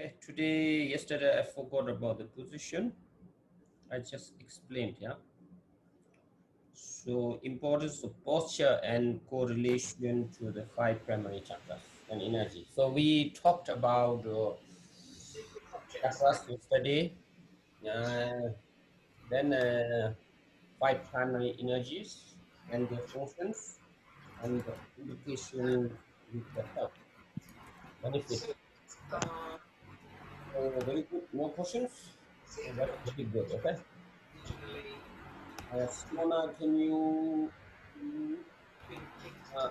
Okay, yesterday I forgot about the position. I just explained, yeah. So importance of posture and correlation to the 5 primary chakras and energy. So we talked about chakras yesterday, then 5 primary energies and their functions and the implication with the health benefit. Okay? So very good. No questions? Oh, that's very good. Okay. Simona, can you uh,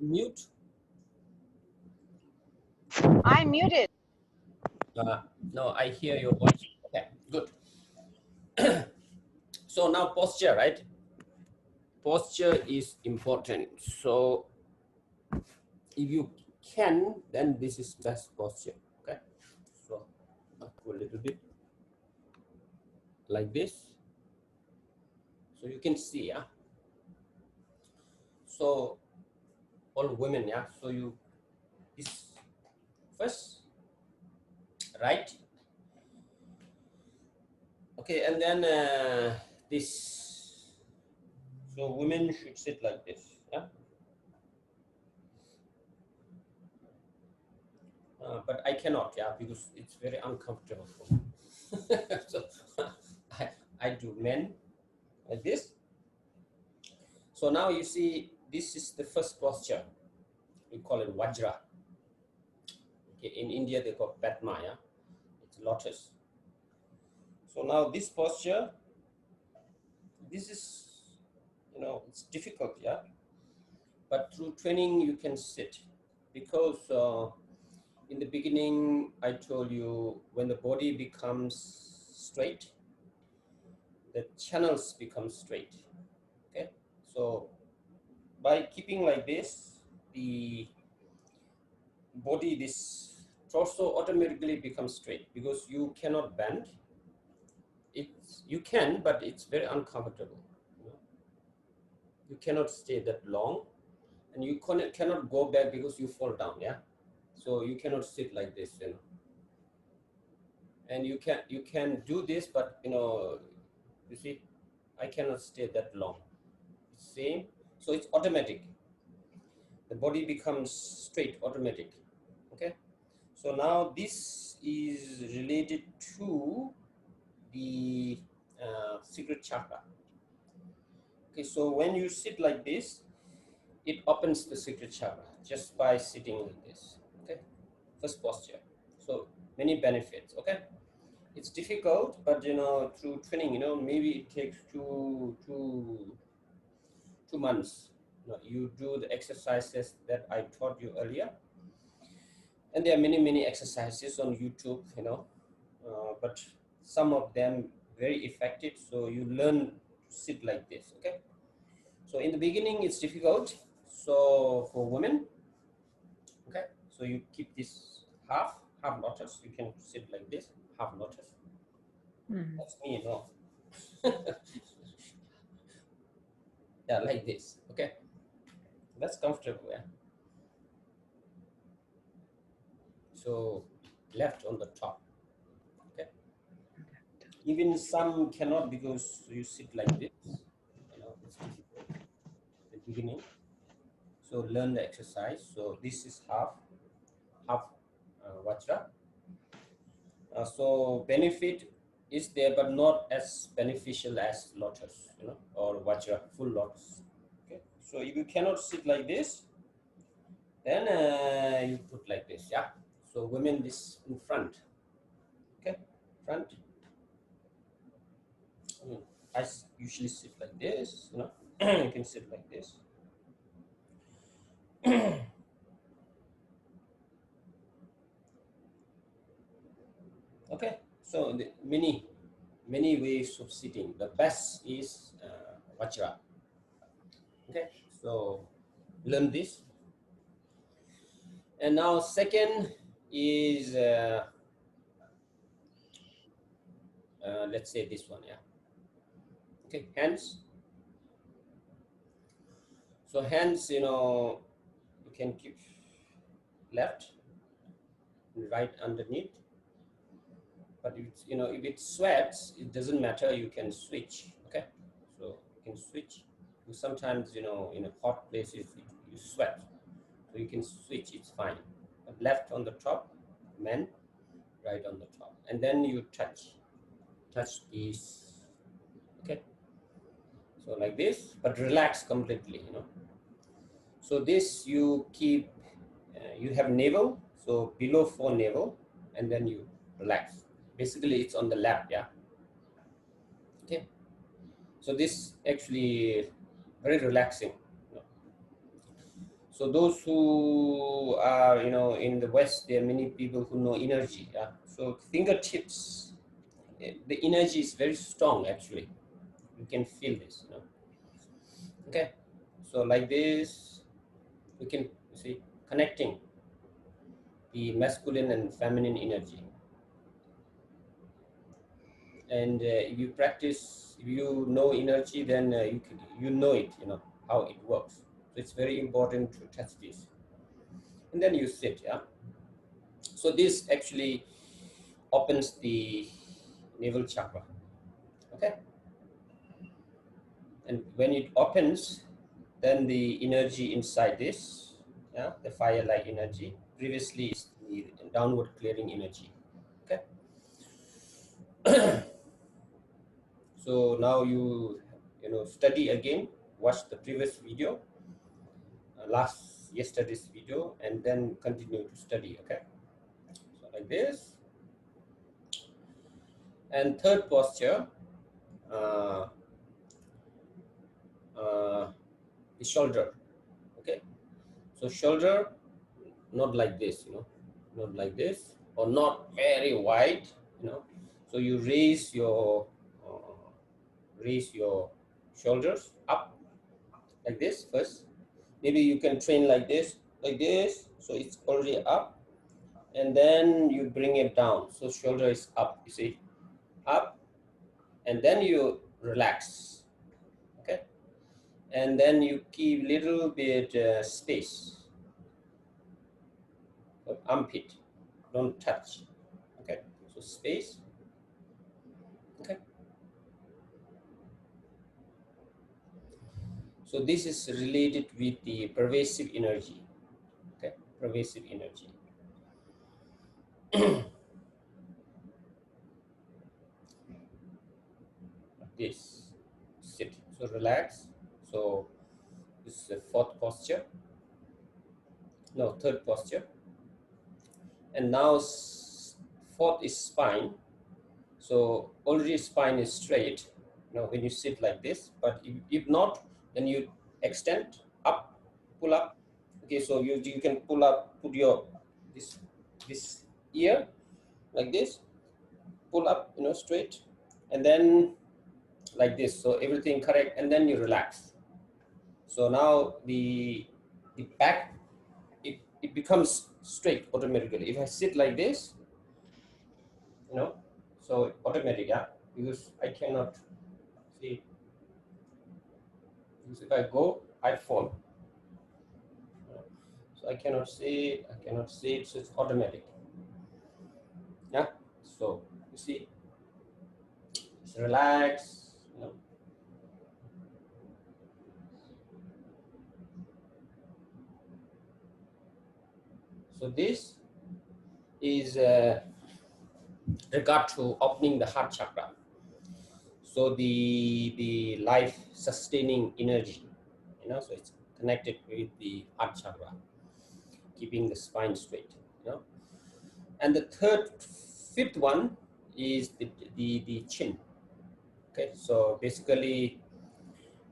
mute? I'm muted. No, I hear your voice. Okay, good. So now posture, right? Posture is important. So if you can, then this is best posture. Okay. So I'll go a little bit like this. So you can see, yeah. So all women, yeah. So you this first, right? Okay, and then this. So women should sit like this, yeah. But I cannot, yeah, because it's very uncomfortable for me. So I do men like this. So now you see, this is the first posture. We call it Vajra. Okay, in India they call Padma, yeah. It's lotus. So now this posture, this is, it's difficult, yeah. But through training you can sit, because in the beginning I told you, when the body becomes straight, the channels become straight. Okay, so by keeping like this, the body, this torso automatically becomes straight, because you cannot bend. You can, but it's very uncomfortable. You cannot stay that long, and you cannot go back because you fall down. Yeah, so you cannot sit like this, and you can do this, but you see, I cannot stay that long. Same, so it's automatic. The body becomes straight, automatic. Okay, so now this is related to the secret chakra. Okay, so when you sit like this, it opens the secret chakra just by sitting like this. Okay, first posture. So many benefits. Okay, it's difficult, but through training, maybe it takes two months. You do the exercises that I taught you earlier, and there are many exercises on YouTube, but some of them very effective. So you learn to sit like this. Okay, so in the beginning it's difficult. So for women, okay, so you keep this half lotus. You can sit like this, half lotus. That's me, yeah, like this. Okay, that's comfortable. Yeah. So left on the top. Okay, even some cannot, because you sit like this, it's difficult at the beginning. So learn the exercise. So this is half Vajra. So benefit is there, but not as beneficial as lotus, or Vajra, full lotus. Okay, so if you cannot sit like this, then you put like this, yeah. So women, this in front. Okay, front. I usually sit like this, you can sit like this. Okay, so the many ways of sitting. The best is Vajra. Okay, so learn this. And now second is let's say this one, yeah. Okay, hands. So hands, you can keep left and right underneath. but if it sweats, it doesn't matter. You can switch. Okay, so you can switch. Sometimes in a hot places you sweat, so you can switch. It's fine. But left on the top, men, right on the top, and then you touch these. Okay, so like this, but relax completely. So this you keep. You have navel, so below four navel, and then you relax. Basically, it's on the lap. Yeah. Okay. So this actually very relaxing. So those who are in the West, there are many people who know energy. Yeah. So fingertips, the energy is very strong actually. You can feel this. Okay. So like this, we can see connecting the masculine and feminine energy. And if you practice, if you know energy, then you know it, how it works. So it's very important to touch this, and then you sit. Yeah. So this actually opens the navel chakra. Okay. And when it opens, then the energy inside this, yeah, the fire-like energy, previously is the downward clearing energy. Okay. So now study again, watch the previous video, yesterday's video, and then continue to study. Okay. So like this. And third posture, uh, the shoulder. Okay. So shoulder, not like this, not like this, or not very wide. So you raise your shoulders up like this first. Maybe you can train like this, so it's already up, and then you bring it down. So shoulder is up, you see, up, and then you relax. Okay, and then you keep little bit space. So armpit, don't touch. Okay, so space. Okay, so this is related with the pervasive energy. Okay, pervasive energy. This sit, so relax. So this is the fourth posture, no, third posture. And now fourth is spine. So already spine is straight, when you sit like this. But if not, then you extend up, pull up. Okay, so you can pull up, put your this ear like this, pull up, straight, and then like this. So everything correct, and then you relax. So now the back, it becomes straight automatically. If I sit like this, so automatic, yeah, because I cannot see. Because if I go, I fall. So I cannot see it. I cannot see it. So it's automatic. Yeah. So you see, just relax. So this is regard to opening the heart chakra. So the life sustaining energy, so it's connected with the heart chakra, keeping the spine straight. And the fifth one is the chin. Okay, so basically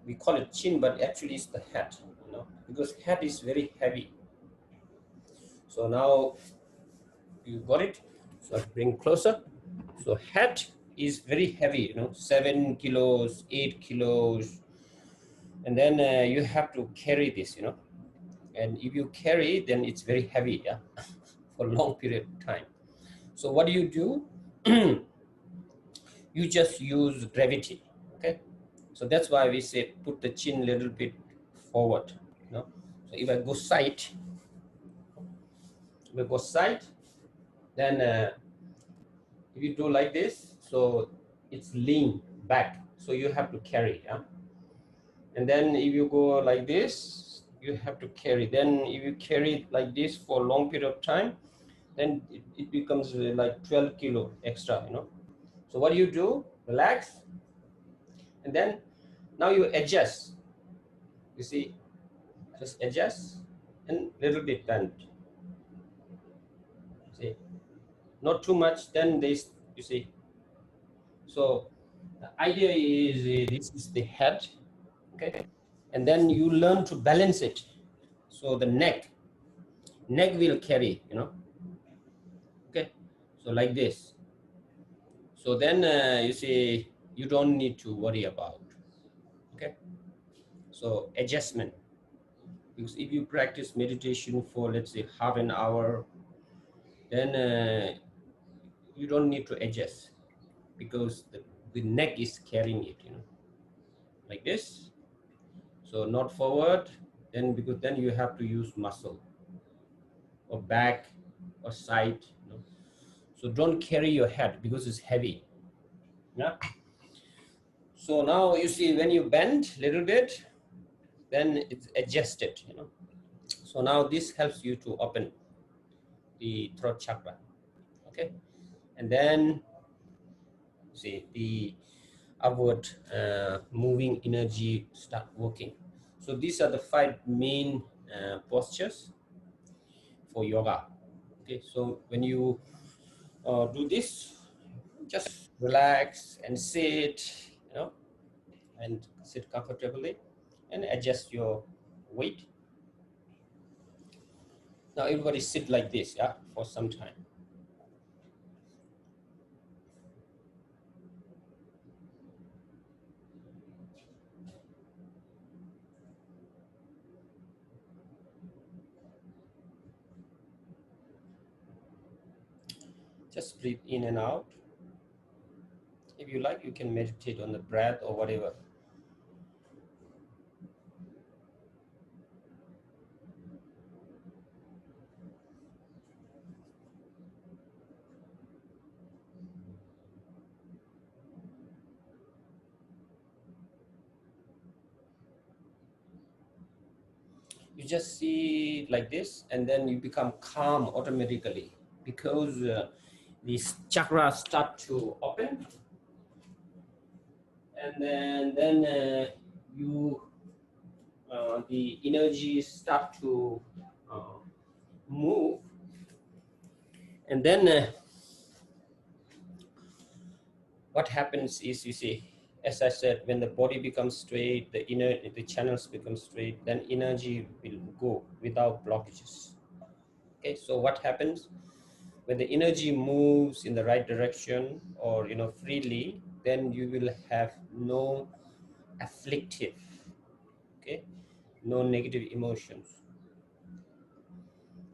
we call it chin, but actually it's the head, because head is very heavy. So now you got it. So I bring closer. So head is very heavy, 7 kilos, 8 kilos, and then you have to carry this, and if you carry, then it's very heavy, yeah, for a long period of time. So what do? You just use gravity. Okay, so that's why we say put the chin a little bit forward. So if I go side, then If you do like this, so it's lean back, so you have to carry, yeah. And then if you go like this, you have to carry. Then if you carry like this for a long period of time, then it becomes like 12 kilo extra, you know. So what do you do? Relax, and then now you adjust. You see, just adjust and little bit bend. See, not too much. Then this, you see. So the idea is this is the head, okay, and then you learn to balance it. So the neck will carry, you know, okay. So like this. So then you see, you don't need to worry about, okay. So adjustment, because if you practice meditation for, let's say, half an hour, then you don't need to adjust, because the neck is carrying it, you know, like this. So not forward, then, because then you have to use muscle or back or side, you know. So don't carry your head because it's heavy, yeah. So now you see, when you bend a little bit, then it's adjusted, you know. So now this helps you to open the throat chakra, okay. And then see the upward moving energy start working. So these are the 5 main postures for yoga, okay. So when you do this, just relax and sit, you know, and sit comfortably and adjust your weight. Now everybody sit like this, yeah, for some time. Just breathe in and out. If you like, you can meditate on the breath or whatever. You just see like this, and then you become calm automatically, because these chakras start to open, and then you the energy start to uh, move, and then what happens is, you see, as I said, when the body becomes straight, the channels become straight, then energy will go without blockages. Okay, so what happens when the energy moves in the right direction, or, you know, freely, then you will have no afflictive, okay, no negative emotions,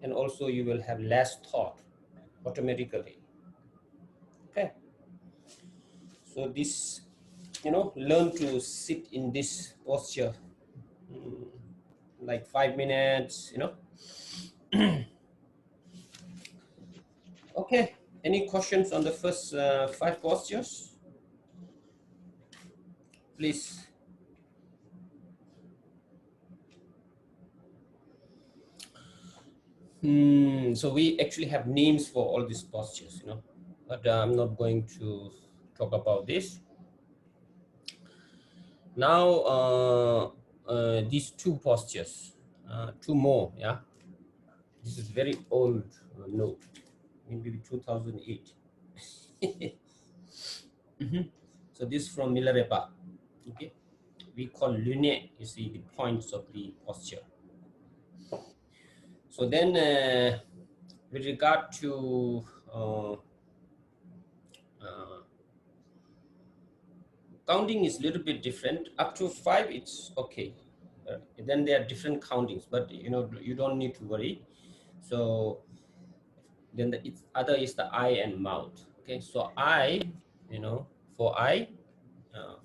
and also you will have less thought automatically, okay. So this, you know, learn to sit in this posture, mm, like 5 minutes, you know. Okay, any questions on the first 5 postures, please? So we actually have names for all these postures, you know, but I'm not going to talk about this now. These 2 postures, 2 more, yeah. This is very old note, maybe 2008. So this is from Milarepa, okay. We call lunette, you see, the points of the posture. So then with regard to uh, counting is a little bit different. Up to 5, it's okay. Then there are different countings, but, you know, you don't need to worry. So then the other is the eye and mouth. Okay, so eye, you know, for eye,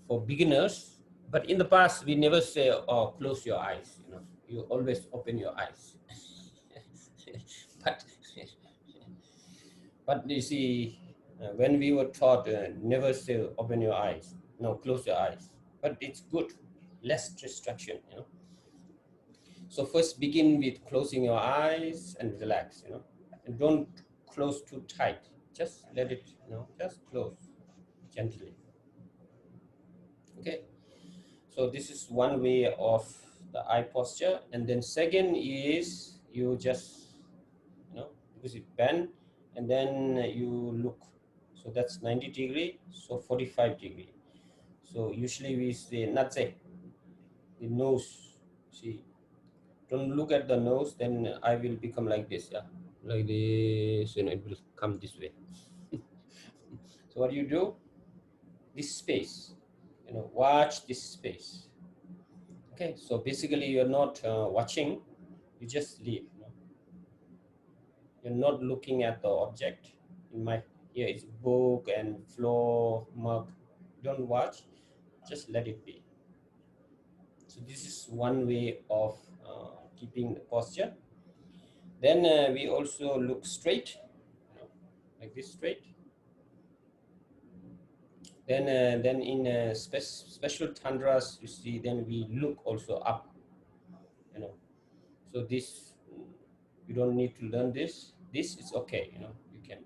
for beginners. But in the past, we never say, "Oh, close your eyes." You know, you always open your eyes. but but you see, When we were taught, never say open your eyes, no, close your eyes. But it's good, less distraction, you know. So first begin with closing your eyes and relax, you know, and don't close too tight. Just let it, you know, just close gently. Okay. So this is one way of the eye posture, and then second is you just, you know, because it bend, and then you look. So that's 90 degree. So 45 degree. So usually we say not say the nose. See, don't look at the nose, then I will become like this, yeah, like this, and it will come this way. So what you do? This space, you know, watch this space. Okay, so basically you're not watching, you just leave. You know? You're not looking at the object. In my here is book and floor, mug. Don't watch, just let it be. So this is one way of keeping the posture. Then we also look straight, you know, like this straight. Then in special tandras, you see, then we look also up, you know. So this, you don't need to learn this. This is okay, you know. You can,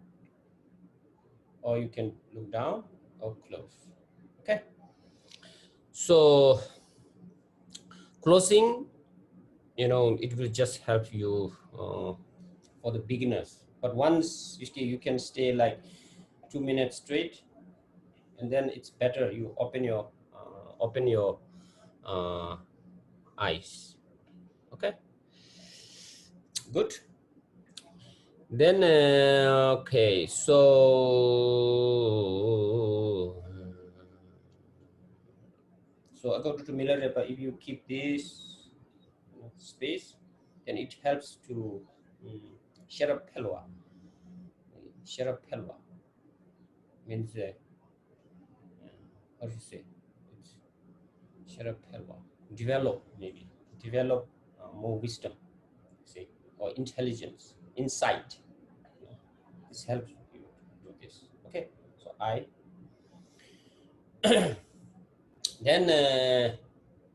or you can look down or close. Okay. So closing, you know, it will just help you for the beginners. But once you can stay like 2 minutes straight, and then it's better you open your uh, eyes. Okay, good. Then okay, so according to Miller, if you keep this, you know, space, then it helps to shut up pelwa. Shut up pelwa means how do you say? It's shut up pelwa. Develop, maybe develop more wisdom, see, or intelligence, insight. You know, this helps you do this. Okay, so I then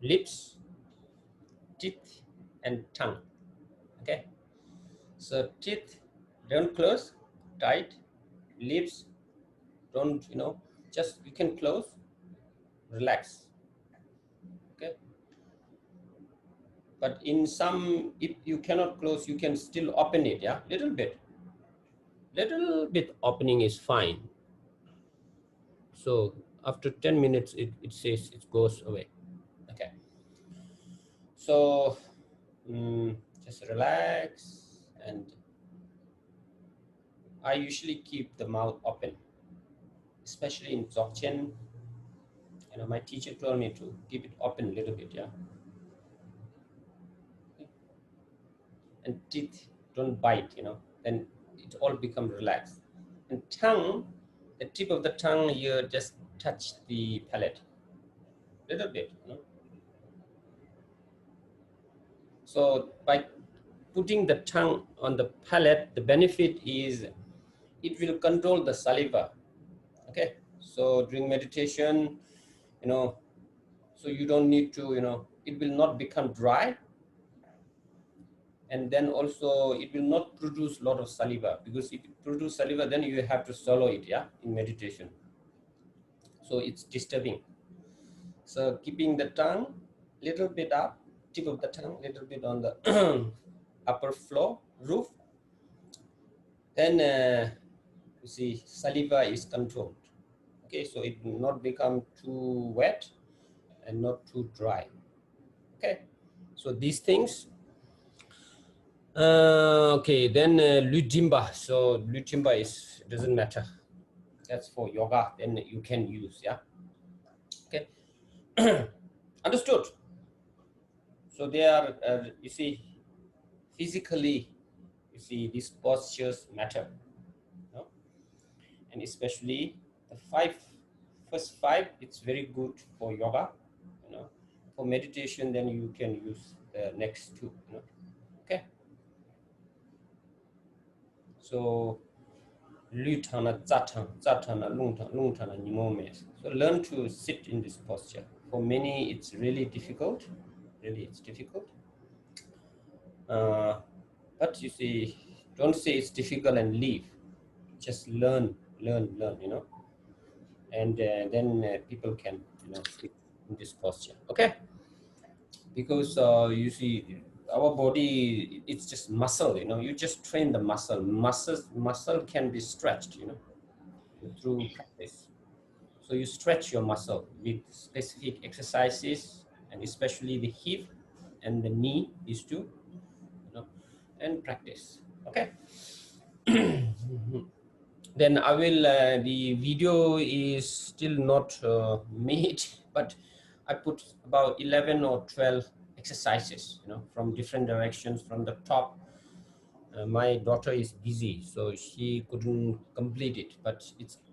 lips, teeth, and tongue. Okay, so teeth don't close tight, lips don't, you know, just you can close, relax. Okay, but in some, if you cannot close, you can still open it, yeah, little bit opening is fine. So after 10 minutes it says it goes away. Okay, so just relax, and I usually keep the mouth open, especially in Dzogchen. You know, my teacher told me to keep it open a little bit, yeah. And teeth don't bite, you know, then it all become relaxed. And tongue, the tip of the tongue, you just touch the palate a little bit, you know. So by putting the tongue on the palate, the benefit is it will control the saliva. Okay, so during meditation, you know, so you don't need to, you know, it will not become dry, and then also it will not produce a lot of saliva, because if it produce saliva, then you have to swallow it, yeah, in meditation. So it's disturbing. So keeping the tongue little bit up, tip of the tongue little bit on the upper floor roof, then you see saliva is controlled. Okay, so it will not become too wet and not too dry. Okay, so these things. Okay, then Lujimba. So Lujimba is, doesn't matter. That's for yoga. Then you can use, yeah. Okay, understood. So they are, you see, physically, you see, these postures matter, you know? And especially the first five. It's very good for yoga, you know. For meditation, then you can use the next two, you know. Okay. So Lutana, Zatana, Lungtana, Nimomes. So learn to sit in this posture. For many, it's really difficult. Really, it's difficult. But you see, don't say it's difficult and leave. Just learn, you know, and then people can, you know, sit in this posture. Okay, because you see, our body, it's just muscle. You know, you just train the muscle. Muscle can be stretched. You know, through practice. So you stretch your muscle with specific exercises, and especially the hip and the knee, these two, you know, and practice. Okay. Then I will. The video is still not made, but I put about 11 or 12 exercises, you know, from different directions from the top. My daughter is busy, so she couldn't complete it, but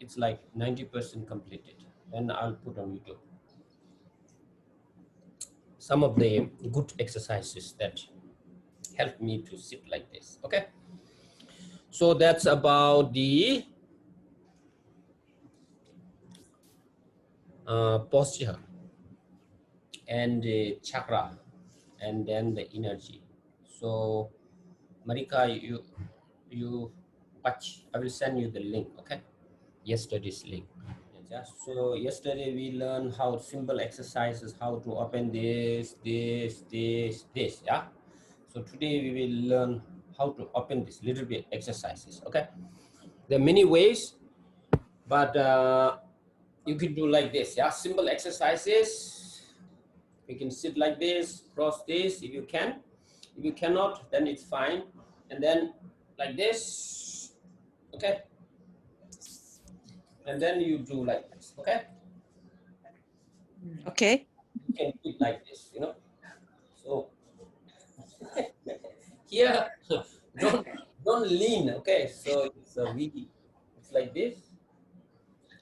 it's like 90% completed. Then I'll put on YouTube some of the good exercises that help me to sit like this. Okay, so that's about the posture and the chakra and then the energy. So Marika, you watch. I will send you the link. Okay, yesterday's link. Just so yesterday we learned how simple exercises, how to open this. Yeah. So today we will learn how to open this little bit exercises. Okay. There are many ways, but you could do like this. Yeah. Simple exercises. You can sit like this, cross this if you can. If you cannot, then it's fine. And then like this. Okay. And then you do like this. Okay. Okay. You can do it like this. You know. So here, don't lean. Okay, so it's a V. It's like this,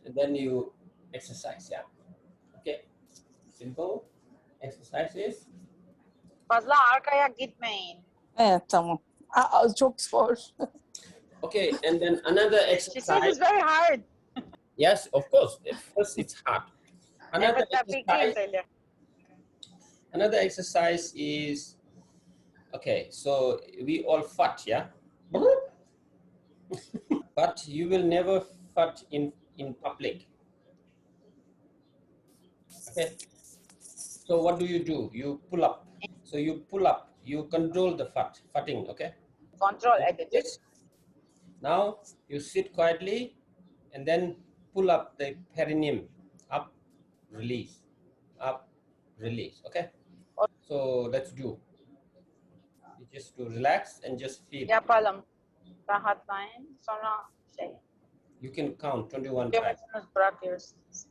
and then you exercise. Yeah. Okay. Simple exercises. Fazla arkaya gitmeyin. Evet, tamam. Çok zor. Okay, and then another She says exercise. it's very hard. Yes, of course. At first, it's hard. Another Evet, exercise. Söyle. Another exercise is okay. So we all fart, yeah. But you will never fart in public. Okay. So what do? You pull up. So you pull up. You control the farting. Okay. Control Like edecek. this. Now you sit quietly and then pull up the perineum. Up, release. Up, release. Okay. So let's do. You just to relax and just feel. Yapalım. Rahatlayın. Sonra şey. You can count 21 times. Yavaşsınız bırakıyorsunuz.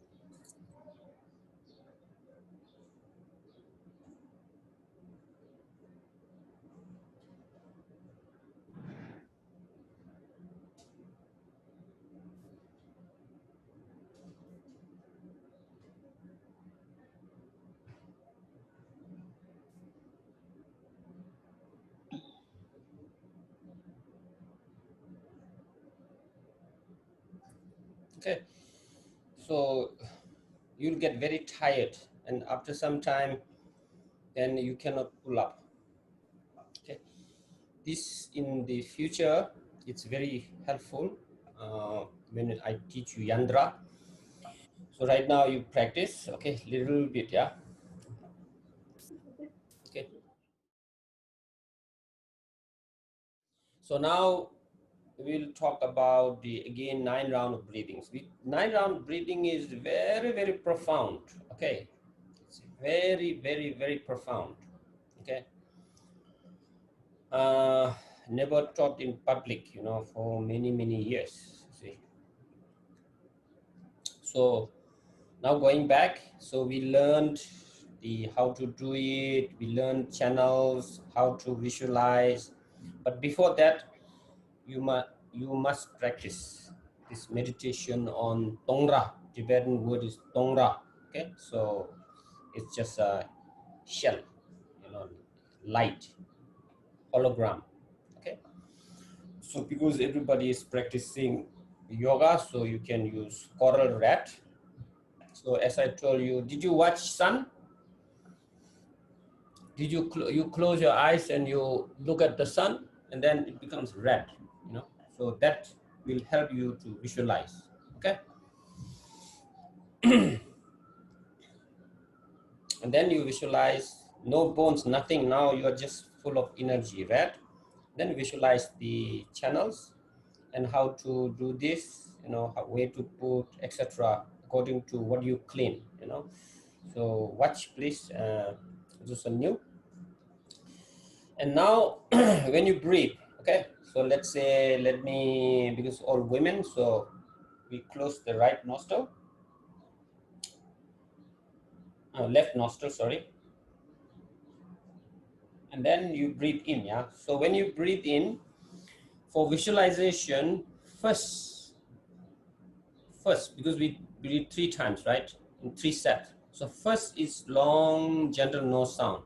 Okay. So you'll get very tired, and after some time, then you cannot pull up. Okay. This in the future, it's very helpful when I teach you yandra. So right now you practice, okay, little bit, yeah. Okay. So now we'll talk about the again 9 round of breathings. 9 round breathing is very profound. Okay, it's very profound. Okay. Never taught in public, you know, for many years. See. So now going back, so we learned the how to do it. We learned channels, how to visualize. But before that, you must practice this meditation on Tongra. Tibetan word is Tongra. Okay, so it's just a shell, you know, light hologram. Okay, so because everybody is practicing yoga, so you can use coral red. So as I told you, did you watch sun? Did you you close your eyes and you look at the sun, and then it becomes red, you know? So that will help you to visualize, okay? And then you visualize no bones, nothing. Now you are just full of energy, red. Then visualize the channels and how to do this, you know, where to put, etc., according to what you clean, you know. So watch, please. Do some new. And now when you breathe, okay, so let's say, let me, because all women, so we close the right nostril, left nostril, sorry, and then you breathe in, yeah. So when you breathe in, for visualization, first, because we breathe 3 times, right, in 3 sets. So first is long, gentle nose sound.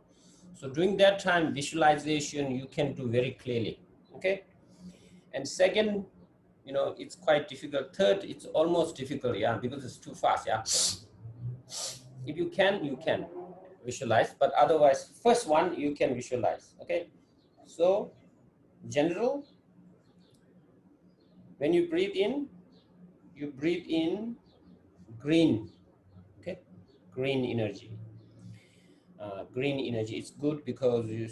So during that time, visualization you can do very clearly, okay? And second, you know, it's quite difficult. Third, it's almost difficult, yeah, because it's too fast, yeah. If you can visualize, but otherwise, first one you can visualize, okay? So general, when you breathe in green, okay, green energy. Green energy, it's good because you,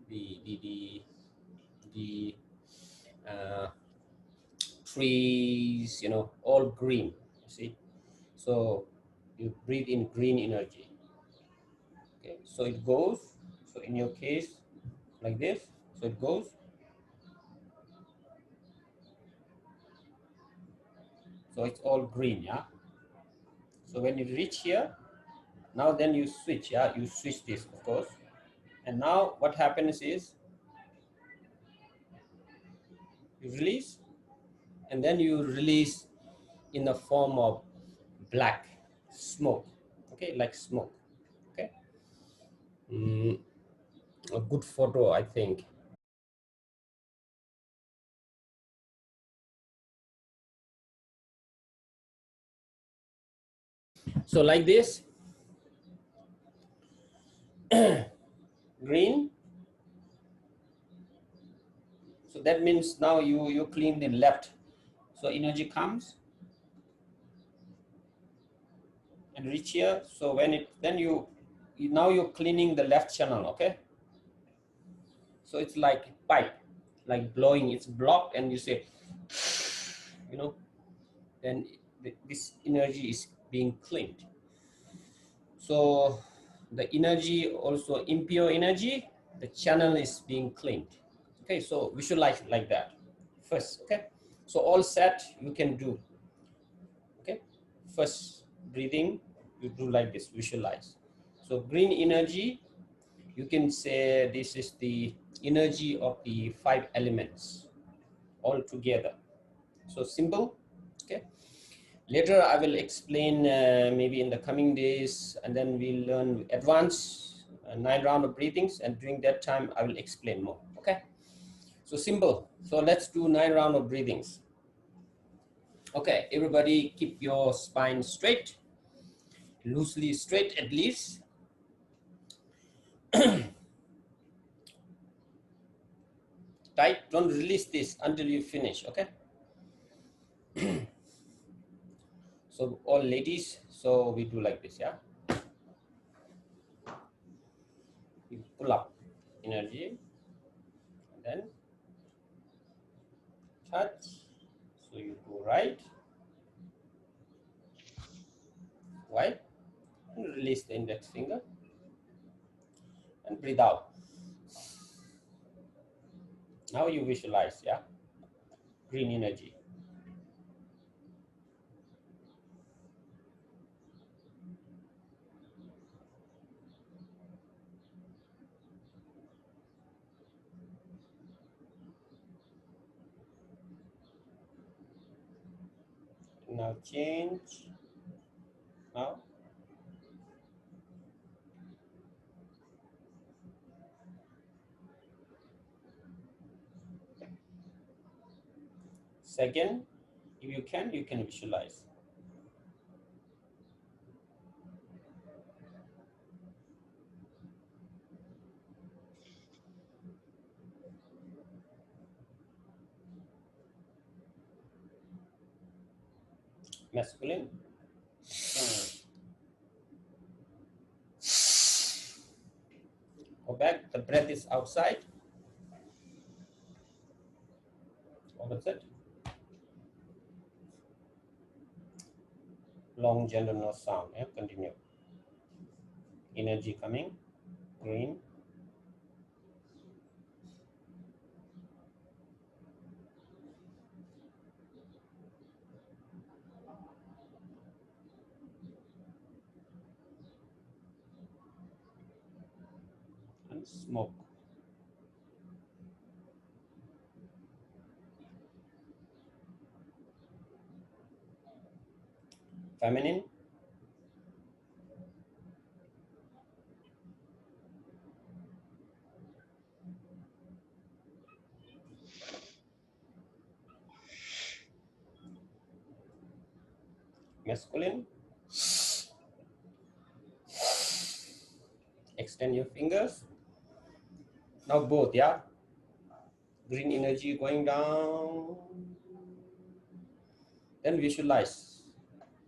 the trees, you know, all green, you see. So you breathe in green energy, okay? So it goes, so in your case, like this, so it goes, so it's all green, yeah. So when you reach here, now then you switch, yeah, you switch this, of course. And now what happens is you release, and then you release in the form of black smoke, okay, like smoke, okay. A good photo, I think. So like this, green. So that means now you clean the left. So energy comes and reach here. So when it, then now you're cleaning the left channel, okay? So it's like pipe, like blowing, it's blocked, and you say, you know, then this energy is being cleaned. So the energy, also impure energy, the channel is being cleaned. Okay, so visualize like that first, okay? So all set you can do, okay? First breathing, you do like this, visualize. So green energy, you can say this is the energy of the 5 elements all together. So simple, okay? Later I will explain maybe in the coming days, and then we'll learn advanced 9 round of breathings, and during that time I will explain more, okay? So simple. So let's do 9 round of breathings. Okay, everybody keep your spine straight, loosely straight at least. Tight, don't release this until you finish, okay? So all ladies, so we do like this, yeah? You pull up energy, then touch, so you go right, and release the index finger, and breathe out. Now you visualize, yeah? Green energy. Now change, now. Second, if you can visualize. Masculine. Go back. The breath is outside. Opposite. Long, gentle, no sound. Yeah, continue. Energy coming. Green. And smoke. Feminine. Masculine. Extend your fingers. Now both, yeah. Green energy going down. Then visualize.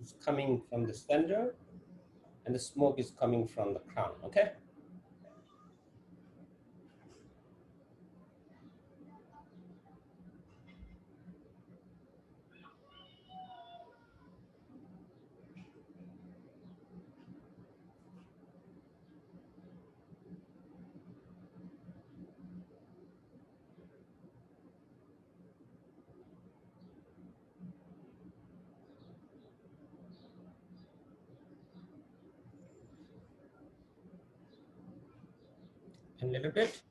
It's coming from the center and the smoke is coming from the crown, okay? A little bit.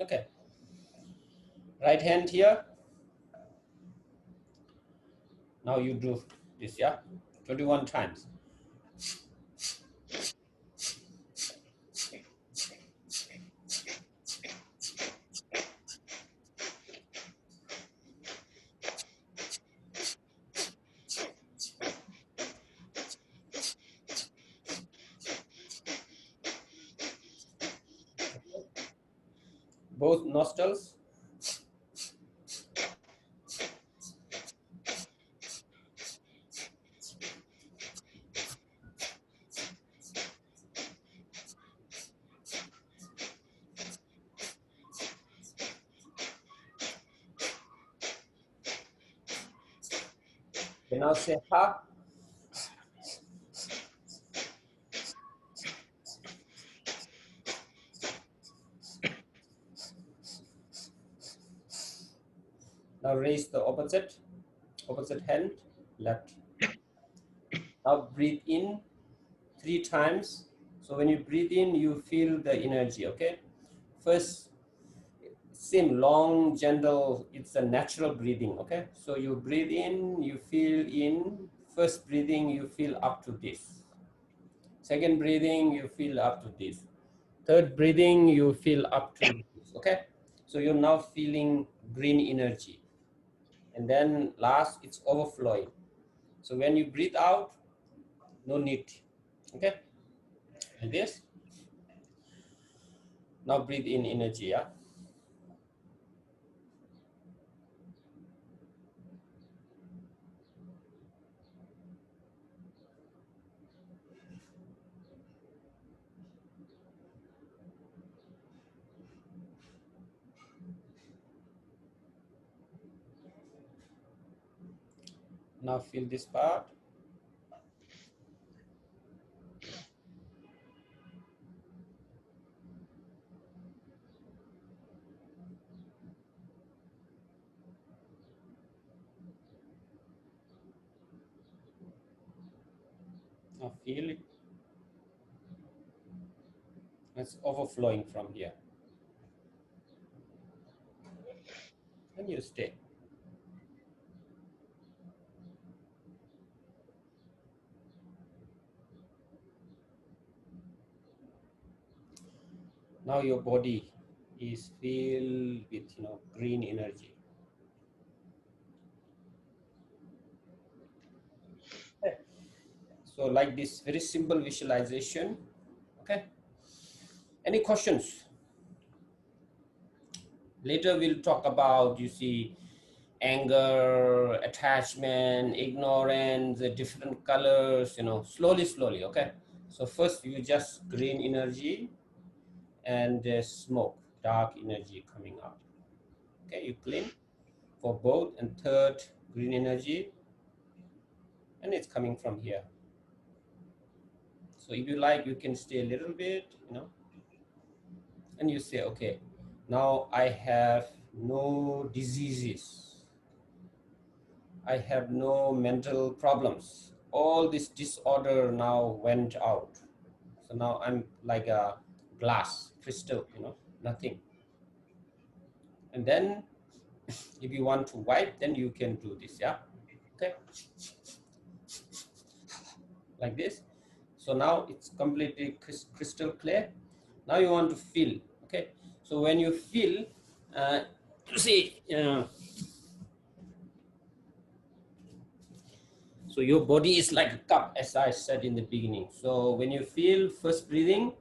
Okay. Right hand here. Now you do this, yeah? 21 times. Both nostrils. Then now say ha. Now raise the opposite hand, left. Now breathe in 3 times. So when you breathe in, you feel the energy, okay? First, same long, gentle, it's a natural breathing, okay? So you breathe in, you feel in. First breathing, you feel up to this. Second breathing, you feel up to this. Third breathing, you feel up to this, okay? So you're now feeling green energy. And then last, it's overflowing. So when you breathe out, no need, okay? And this, now breathe in energy, yeah? Now feel this part. Now feel it. It's overflowing from here. And you stay. Now your body is filled with, green energy. Okay. So like this very simple visualization. Okay. Any questions? Later we'll talk about, anger, attachment, ignorance, the different colors, slowly, okay? So first you just green energy and smoke, dark energy coming out. Okay, you clean for both, and third, green energy, and it's coming from here. So if you like, you can stay a little bit, and you say, okay, now I have no diseases. I have no mental problems. All this disorder now went out. So now I'm like a glass, crystal, nothing. And then if you want to wipe, then you can do this, yeah? Okay. Like this. So now it's completely crystal clear. Now you want to feel, okay? So when you feel, you see, so your body is like a cup, as I said in the beginning. So when you feel first breathing,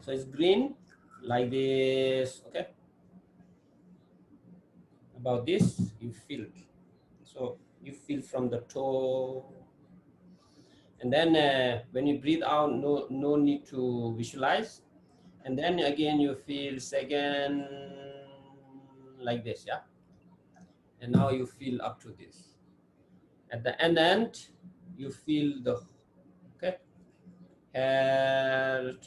so it's green, like this, okay? About this, you feel. So you feel from the toe. And then when you breathe out, no need to visualize. And then again, you feel second, like this, yeah? And now you feel up to this. At the end, you feel the, okay?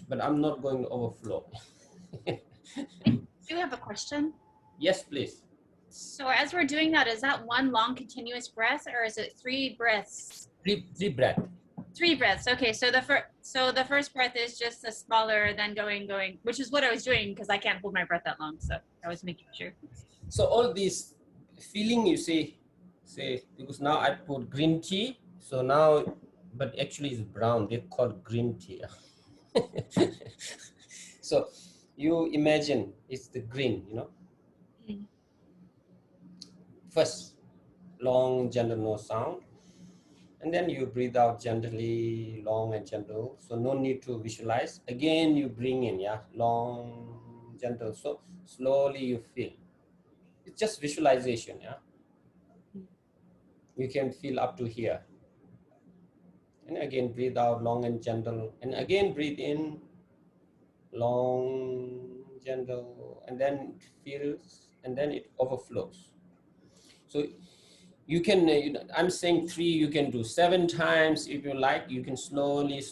But I'm not going to overflow. I do have a question. Yes, please. So as we're doing that, is that one long continuous breath, or is it 3 breaths? Three breath. 3 breaths. Okay, so the first breath is just a smaller, then going, which is what I was doing because I can't hold my breath that long. So I was making sure. So all this feeling, you say because now I put green tea. So now, but actually it's brown. They call green tea. So you imagine it's the green, Mm. First, long, gentle, no sound. And then you breathe out gently, long and gentle. So no need to visualize. Again, you bring in, yeah, long, gentle. So slowly you feel. It's just visualization, yeah. You can feel up to here. And again, breathe out long and gentle. And again, breathe in, long, gentle. And then it feels, and then it overflows. So you can, I'm saying 3, you can do 7 times if you like. You can slowly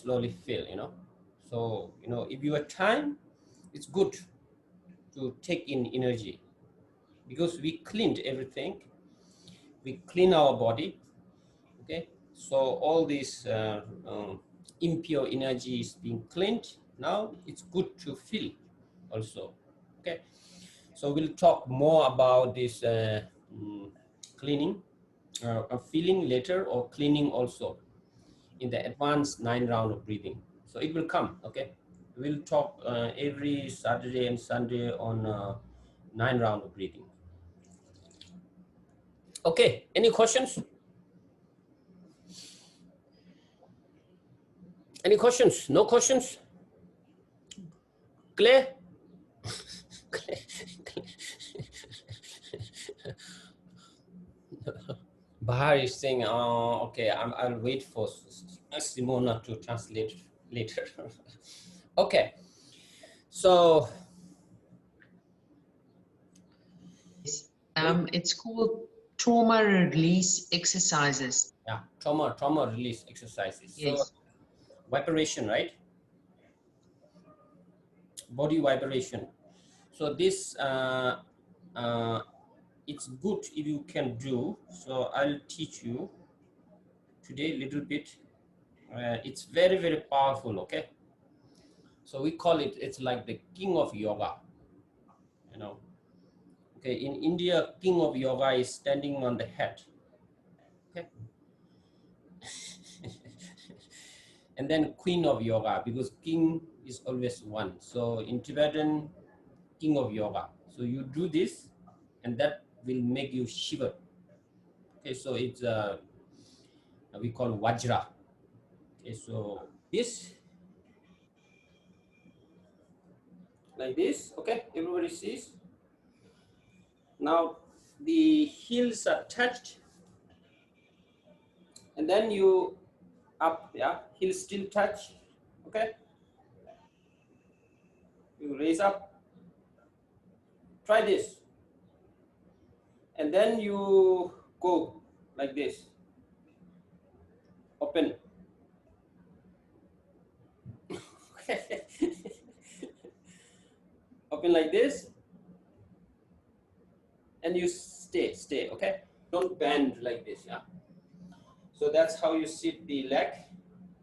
feel, So, if you have time, it's good to take in energy because we cleaned everything. We clean our body, okay? So all this impure energy is being cleaned. Now it's good to feel also, okay? So we'll talk more about this cleaning, feeling later, or cleaning also in the advanced 9 round of breathing. So it will come, okay? We'll talk every Saturday and Sunday on 9 round of breathing. Okay, any questions? Any questions? No questions? Clear? Bahar is saying, okay, I'll wait for Simona to translate later. Okay, so it's called trauma release exercises. yeah, trauma release exercises. Yes. So vibration, right? Body vibration. So this it's good if you can do. So I'll teach you today a little bit. It's very powerful, okay? So we call it, it's like the king of yoga, Okay, in India, king of yoga is standing on the head, okay? And then queen of yoga, because king is always one. So in Tibetan, king of yoga. So you do this, and that will make you shiver. Okay, so it's we call Vajra. Okay, so this, like this, okay, everybody sees. Now the heels are touched, and then you up, yeah, heels still touch, okay. You raise up, try this, and then you go like this, open. Open like this, and you stay, okay? Don't bend like this, yeah? So that's how you sit the leg.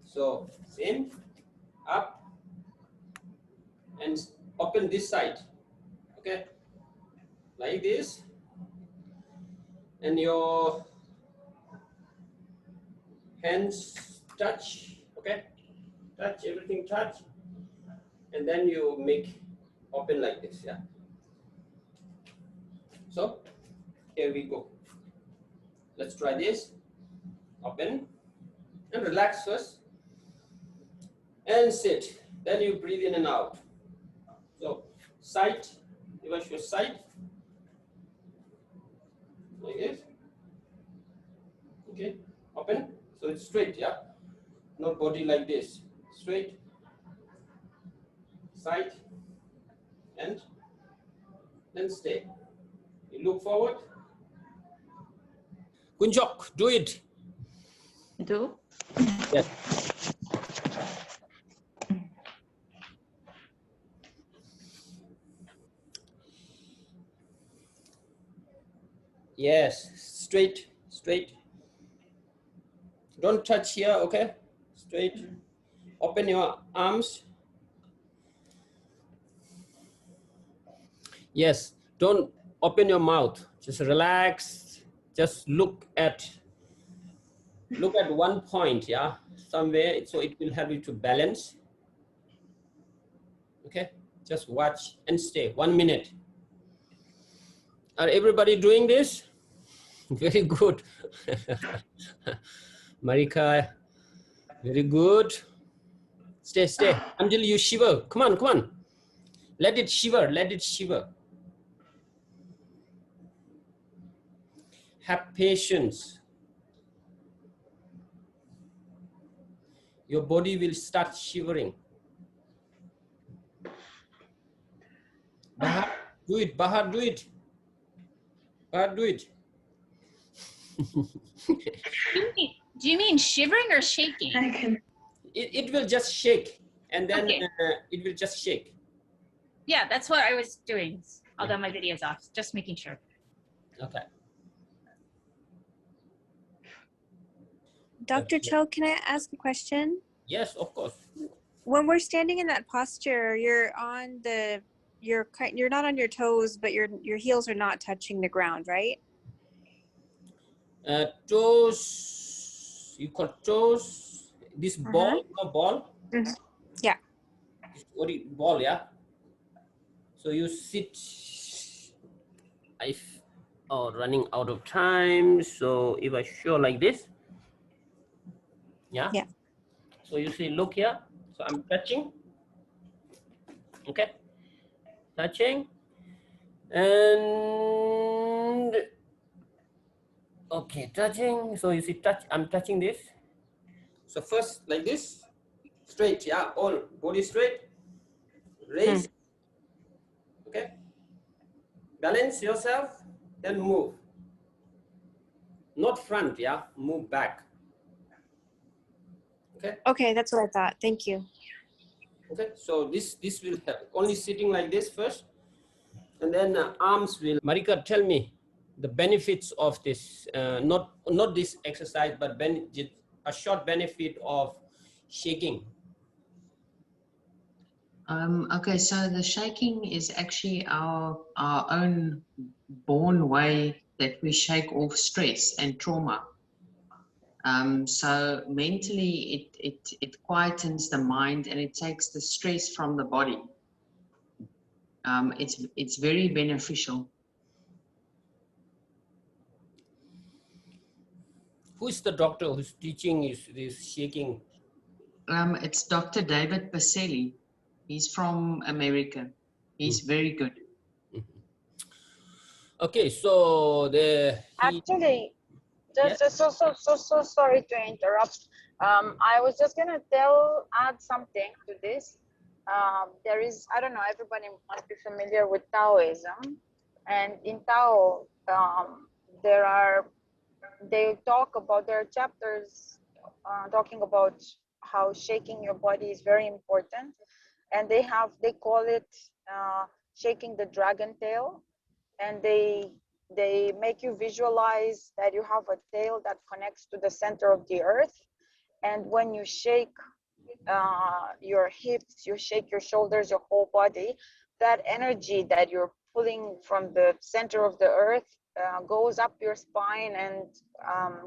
So in, up, and open this side, okay? Like this, and your hands touch, okay? Touch, everything touch, and then you make open like this, yeah? So here we go. Let's try this. Open and relax first, and sit. Then you breathe in and out. So side, reverse your side, like this. Okay, open. So it's straight, yeah? Not body like this. Straight, side, and then stay. You look forward. Chok, do it. Do? Yes. Yes, straight, straight. Don't touch here, okay? Straight. Open your arms. Yes, don't open your mouth. Just relax. Just look at one point, yeah, somewhere, so it will help you to balance. Okay, just watch and stay 1 minute. Are everybody doing this? Very good. Marika, very good. Stay until you shiver. Come on. Let it shiver, let it shiver. Have patience. Your body will start shivering. Bahar, do it. Bahar, do it. Bahar, do it. Do you mean shivering or shaking? I can. It will just shake, and then Okay. it will just shake. Yeah, that's what I was doing. Although my video's off, just making sure. Okay. Dr. Chok, can I ask a question? Yes, of course. When we're standing in that posture, you're not on your toes, but your heels are not touching the ground, right? Toes, you call toes, this ball, no ball? Mhm. Yeah. What do you, ball, yeah? So you sit, running out of time. So if I show like this, yeah? Yeah. So you see, look here. So I'm touching, okay? Touching, and okay, touching. So you see, I'm touching this. So first like this, straight, yeah, all body straight, raise, okay, balance yourself, then move. Not front, yeah, move back. Okay. Okay, that's what I thought. Thank you. Okay, so this will help. Only sitting like this first, and then arms will. Marika, tell me the benefits of this. Not this exercise, but a short benefit of shaking. Okay, so the shaking is actually our own born way that we shake off stress and trauma. So mentally, it quietens the mind and it takes the stress from the body. it's very beneficial. Who's the doctor who's teaching is this shaking? It's Dr. David Pacelli. He's from America. He's very good. Okay, so Actually, Yes? so sorry to interrupt. I was just gonna add something to this. There is, I don't know, everybody must be familiar with Taoism, and in Tao, they talk about their chapters talking about how shaking your body is very important, and they call it shaking the dragon tail, and they make you visualize that you have a tail that connects to the center of the earth, and when you shake your hips, you shake your shoulders, your whole body, that energy that you're pulling from the center of the earth goes up your spine and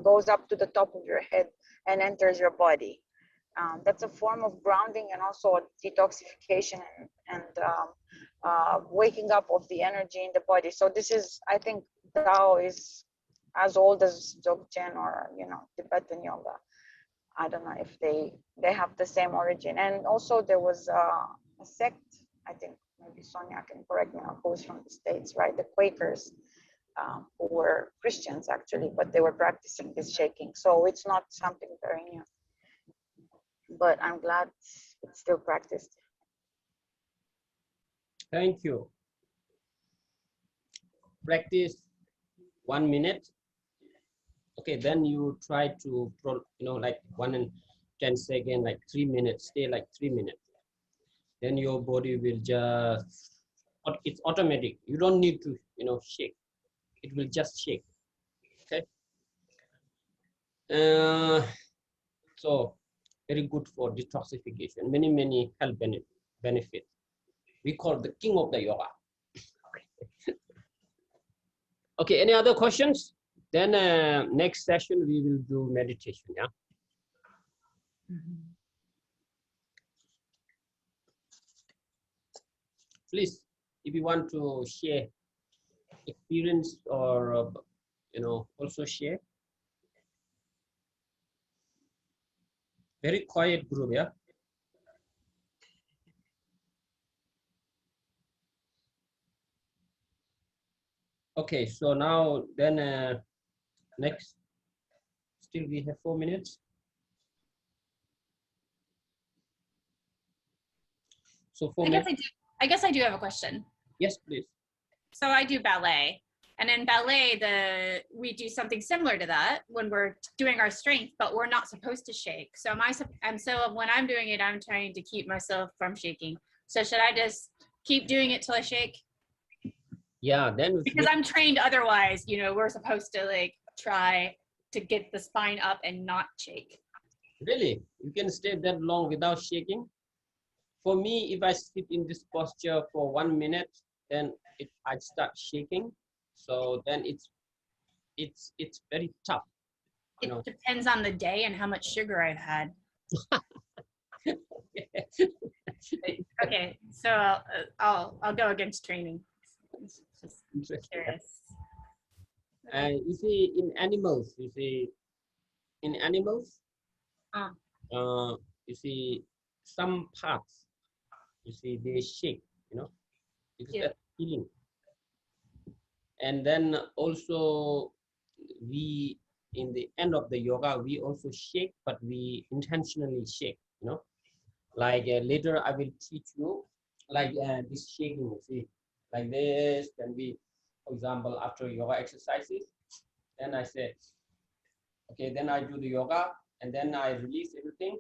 goes up to the top of your head and enters your body. That's a form of grounding and also detoxification and waking up of the energy in the body. So this is, I think, Tao is as old as Dzogchen or Tibetan yoga. I don't know if they have the same origin. And also there was a sect, I think maybe Sonia can correct me, who's from the States, right? The Quakers, who were Christians actually, but they were practicing this shaking. So it's not something very new, but I'm glad it's still practiced. Thank you. Practice 1 minute. Okay, then you try to, like 1 and 10 seconds, like 3 minutes, stay like 3 minutes. Then your body will just, it's automatic. You don't need to, shake. It will just shake. Okay. So very good for detoxification. Many health benefits. We call the king of the yoga. Okay, any other questions? Then next session we will do meditation. Yeah. Please, if you want to share experience or also share. Very quiet group, yeah. Okay, so now then next, still we have 4 minutes. So 4 minutes. I guess I do have a question. Yes, please. So I do ballet, and in ballet, we do something similar to that when we're doing our strength, but we're not supposed to shake. So so when I'm doing it, I'm trying to keep myself from shaking. So should I just keep doing it till I shake? Yeah, then because I'm trained otherwise, we're supposed to like try to get the spine up and not shake. Really? You can stay that long without shaking? For me, if I sit in this posture for 1 minute, then I start shaking. So then it's very tough. It depends on the day and how much sugar I've had. Okay, so I'll go against training. Just curious. You see, in animals, you see some parts, they shake, because that's healing. And then also we, in the end of the yoga, we also shake, but we intentionally shake, like later I will teach you like this shaking, see, like this. Can be, for example, after yoga exercises, then I say, okay, then I do the yoga and then I release everything,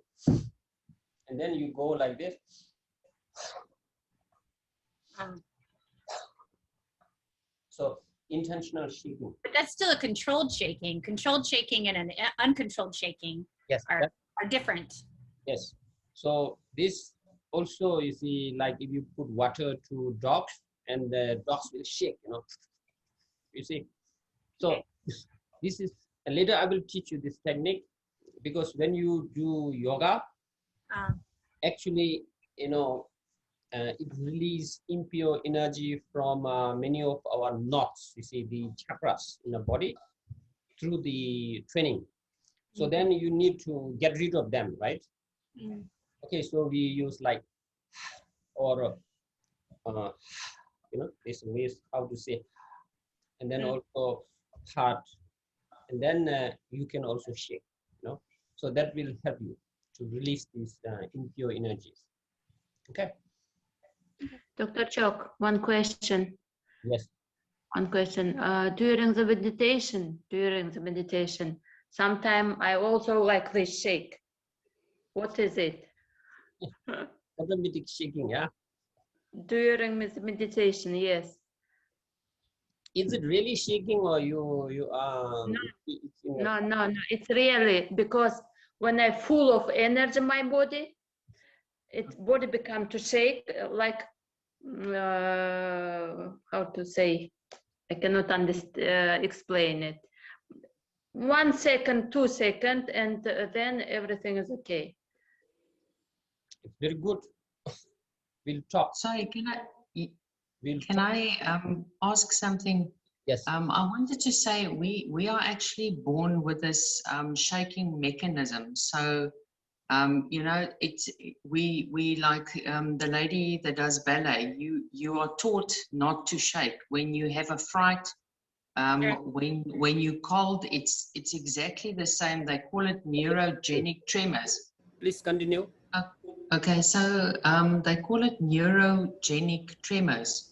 and then you go like this. So intentional shaking. But that's still a controlled shaking. Controlled shaking and an uncontrolled shaking are different. Yes. So this also, you see, like if you put water to dogs and the dogs will shake, you see. So this is, and later I will teach you this technique, because when you do yoga, actually, it releases impure energy from many of our knots, you see, the chakras in the body through the training. So then you need to get rid of them, right? Okay, so we use like, or this is how to say, and then also heart, and then you can also shake, so that will help you to release these impure energies. Okay. Dr. Chok, one question. Yes. One question. During the meditation, sometimes I also like this shake. What is it? Automatic shaking, yeah. During meditation, yes. Is it really shaking, or you No. It's really because when I full of energy in my body, body become to shake like how to say? I cannot understand explain it. 1 second, 2 seconds, and then everything is okay. It's very good. We'll talk. Sorry, can Talk. I ask something? Yes. I wanted to say we are actually born with this shaking mechanism. So we like the lady that does ballet. You are taught not to shake when you have a fright. When you cold, it's exactly the same. They call it neurogenic tremors. Please continue. Okay, so they call it neurogenic tremors.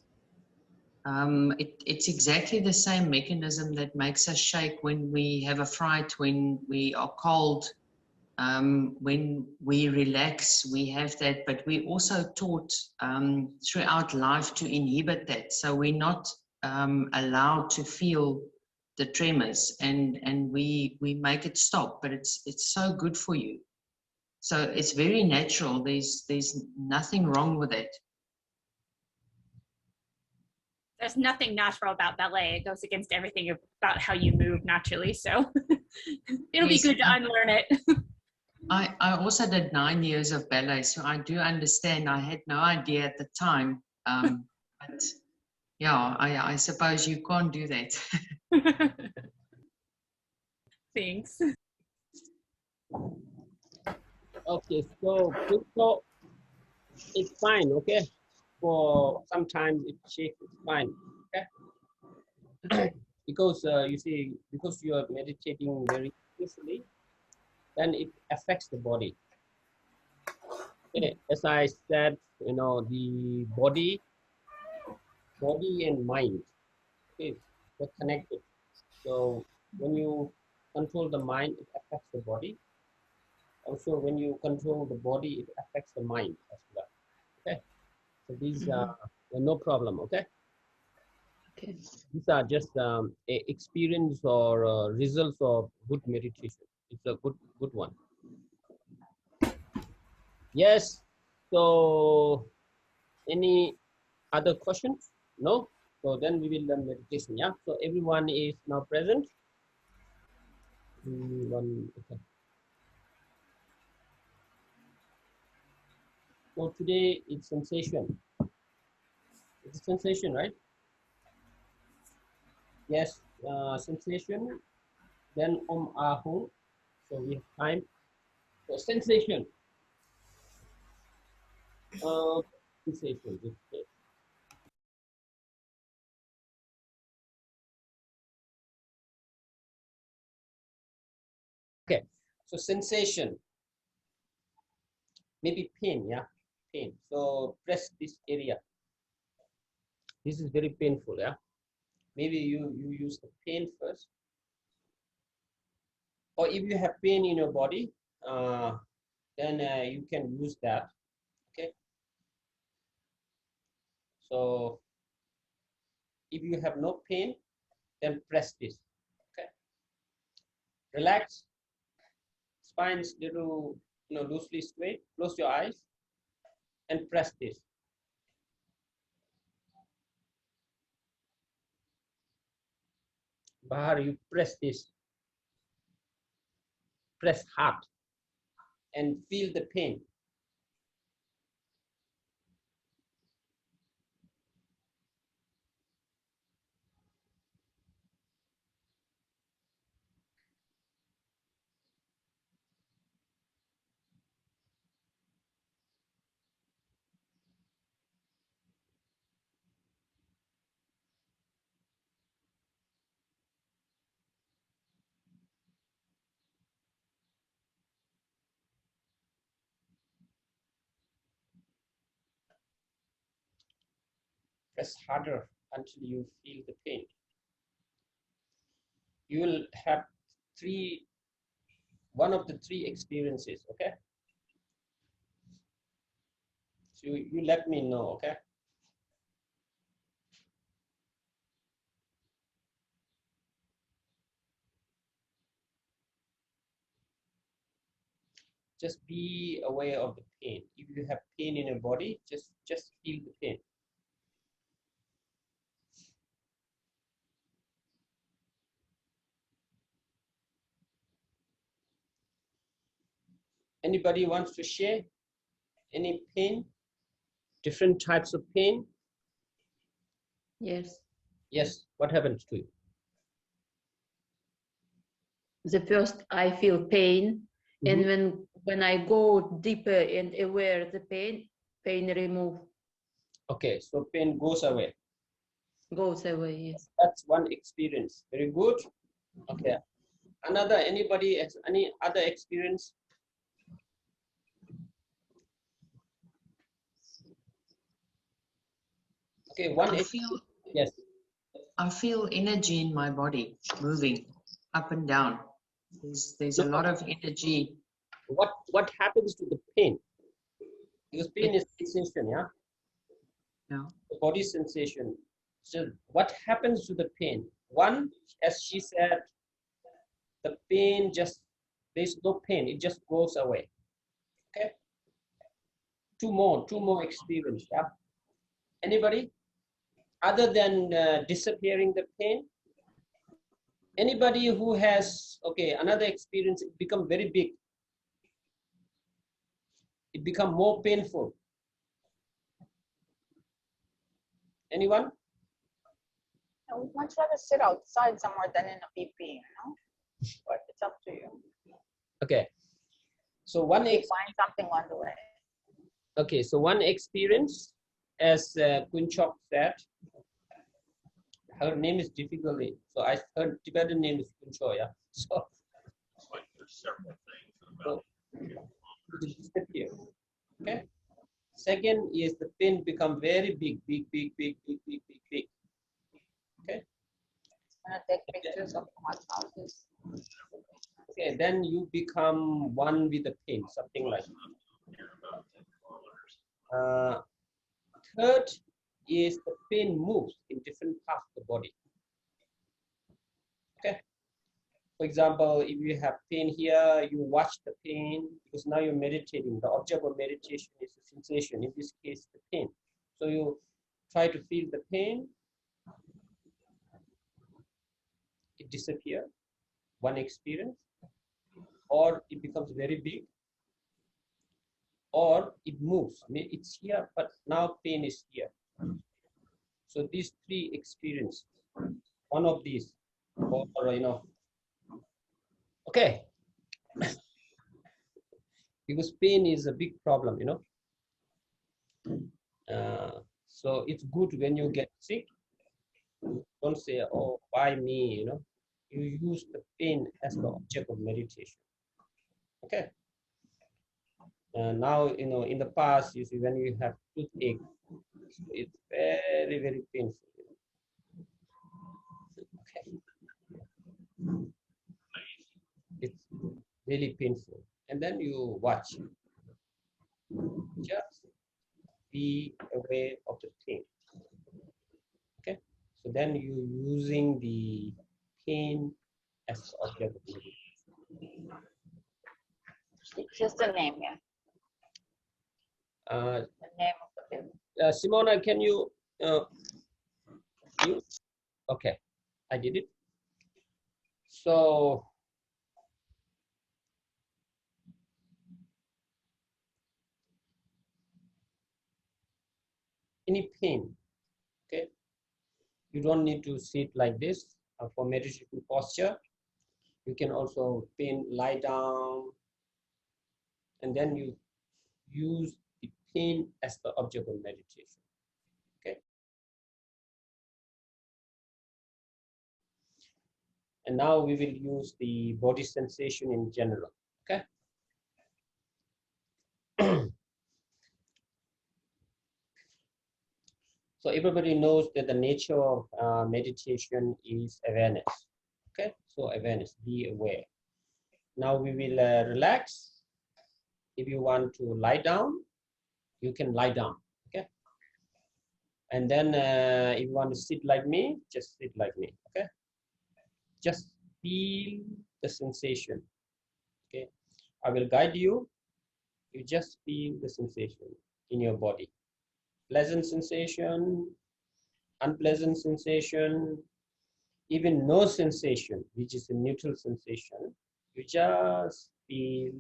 It's exactly the same mechanism that makes us shake when we have a fright, when we are cold, when we relax, we have that, but we also taught throughout life to inhibit that. So we're not allowed to feel the tremors, and we make it stop, but it's so good for you. So it's very natural. There's nothing wrong with it. There's nothing natural about ballet. It goes against everything about how you move naturally. So it'll be good to unlearn it. I also did 9 years of ballet, so I do understand. I had no idea at the time. But yeah, I suppose you can't do that. Thanks. Okay, so it's fine, okay? For sometimes it shakes, it's fine, okay? Because you see, because you are meditating very peacefully, then it affects the body. Okay, as I said, the body and mind, okay, they're connected. So when you control the mind, it affects the body. Also, when you control the body, it affects the mind as well. Okay, so these are no problem. Okay. Okay. These are just experience or results of good meditation. It's a good one. Yes. So, any other questions? No. So then we will learn meditation. Yeah. So everyone is now present. Okay. So today it's sensation. It's a sensation, right? Yes. Sensation. Then ahung. So we have time. So sensation. Sensation. Okay. So sensation. Maybe pain. Yeah. Pain. So press this area. This is very painful. Yeah. Maybe you use the pain first. Or if you have pain in your body, then you can use that. Okay. So if you have no pain, then press this. Okay. Relax. Spine's little, loosely straight. Close your eyes and press this. Bahar, you press this. Press hard and feel the pain. Press harder until you feel the pain. You will have one of the three experiences, okay? So you let me know, okay? Just be aware of the pain. If you have pain in your body, just feel the pain. Anybody wants to share any pain? Different types of pain? Yes. Yes, what happens to you? The first I feel pain, and when I go deeper and aware the pain remove. Okay, so pain goes away. Goes away, yes. That's one experience. Very good. Okay. Anybody has any other experience? Okay, yes. I feel energy in my body moving up and down. There's a lot of energy. What happens to the pain? Because pain is sensation, yeah? Yeah. The body sensation. So what happens to the pain? One, as she said, the pain there's no pain, it just goes away. Okay? Two more experience, yeah? Anybody? Other than disappearing the pain? Anybody who has, okay, another experience, it become very big. It become more painful. Anyone? I would much rather sit outside somewhere than in a PP, you know? But it's up to you. Okay. So find something on the way. Okay, so one experience, as Chok said, her name is difficult. So her Tibetan name is Kuncho, yeah. So there's several things about okay. Second is the pain become very big. Okay. I'm gonna take pictures of hot houses. Okay, then you become one with the pain, something like that. Third is the pain moves in different parts of the body. Okay. For example, if you have pain here, you watch the pain because now you're meditating. The object of meditation is the sensation, in this case, the pain. So you try to feel the pain. It disappears, one experience, or it becomes very big, or it moves. I mean, it's here, but now pain is here. So these three experiences, one of these, or okay. Because pain is a big problem, so it's good when you get sick, don't say, oh, why me, you use the pain as the object of meditation. Okay. Now, in the past, you see, when you have toothache, it's very, very painful. Okay. It's really painful. And then you watch. Just be aware of the pain. Okay. So then you're using the pain as the object of meditation. It's just a name, yeah. The name of the film. Simona, can you? Okay, I did it. So any pain, okay? You don't need to sit like this for meditation posture. You can also lie down, and then you use the pain as the object of meditation. Okay. And now we will use the body sensation in general. Okay. So So everybody knows that the nature of meditation is awareness. Okay, so awareness, be aware. Now we will relax. If you want to lie down, you can lie down. Okay, and then if you want to sit like me, just sit like me. Okay, just feel the sensation. Okay, I will guide you. You just feel the sensation in your body. Pleasant sensation, unpleasant sensation, even no sensation, which is a neutral sensation. You just feel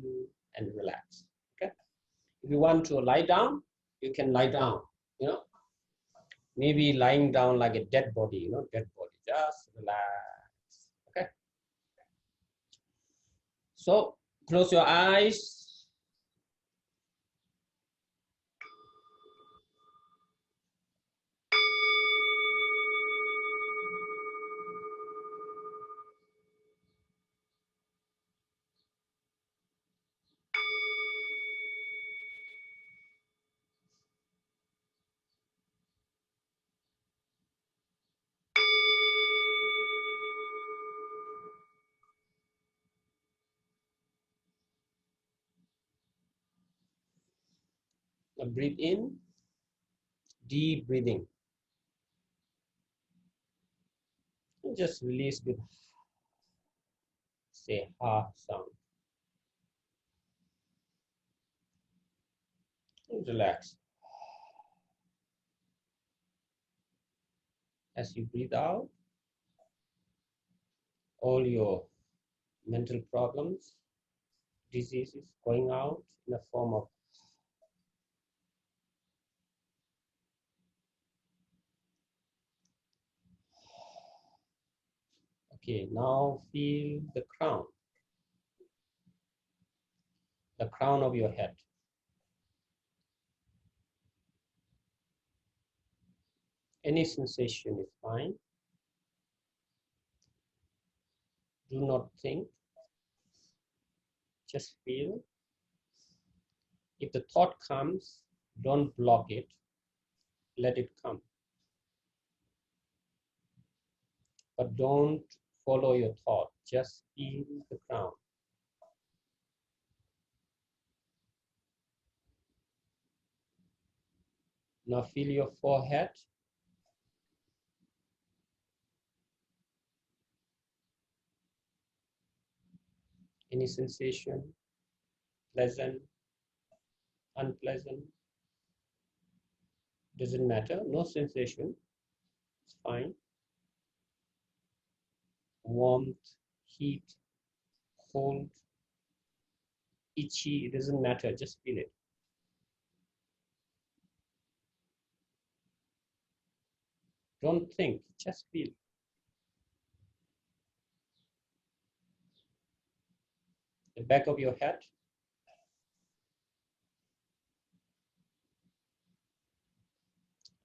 and relax. Okay. If you want to lie down, you can lie down. You know, maybe lying down like a dead body. You know, dead body. Just relax. Okay. So close your eyes. Now breathe in. Deep breathing. And just release with say ha sound. And relax. As you breathe out, all your mental problems, diseases going out in the form of. Okay, now feel the crown of your head. Any sensation is fine. Do not think, just feel. If the thought comes, don't block it, let it come. But don't follow your thought, just feel the crown. Now feel your forehead. Any sensation, pleasant, unpleasant, doesn't matter, no sensation, it's fine. Warmth, heat, cold, itchy, it doesn't matter, just feel it. Don't think, just feel. The back of your head.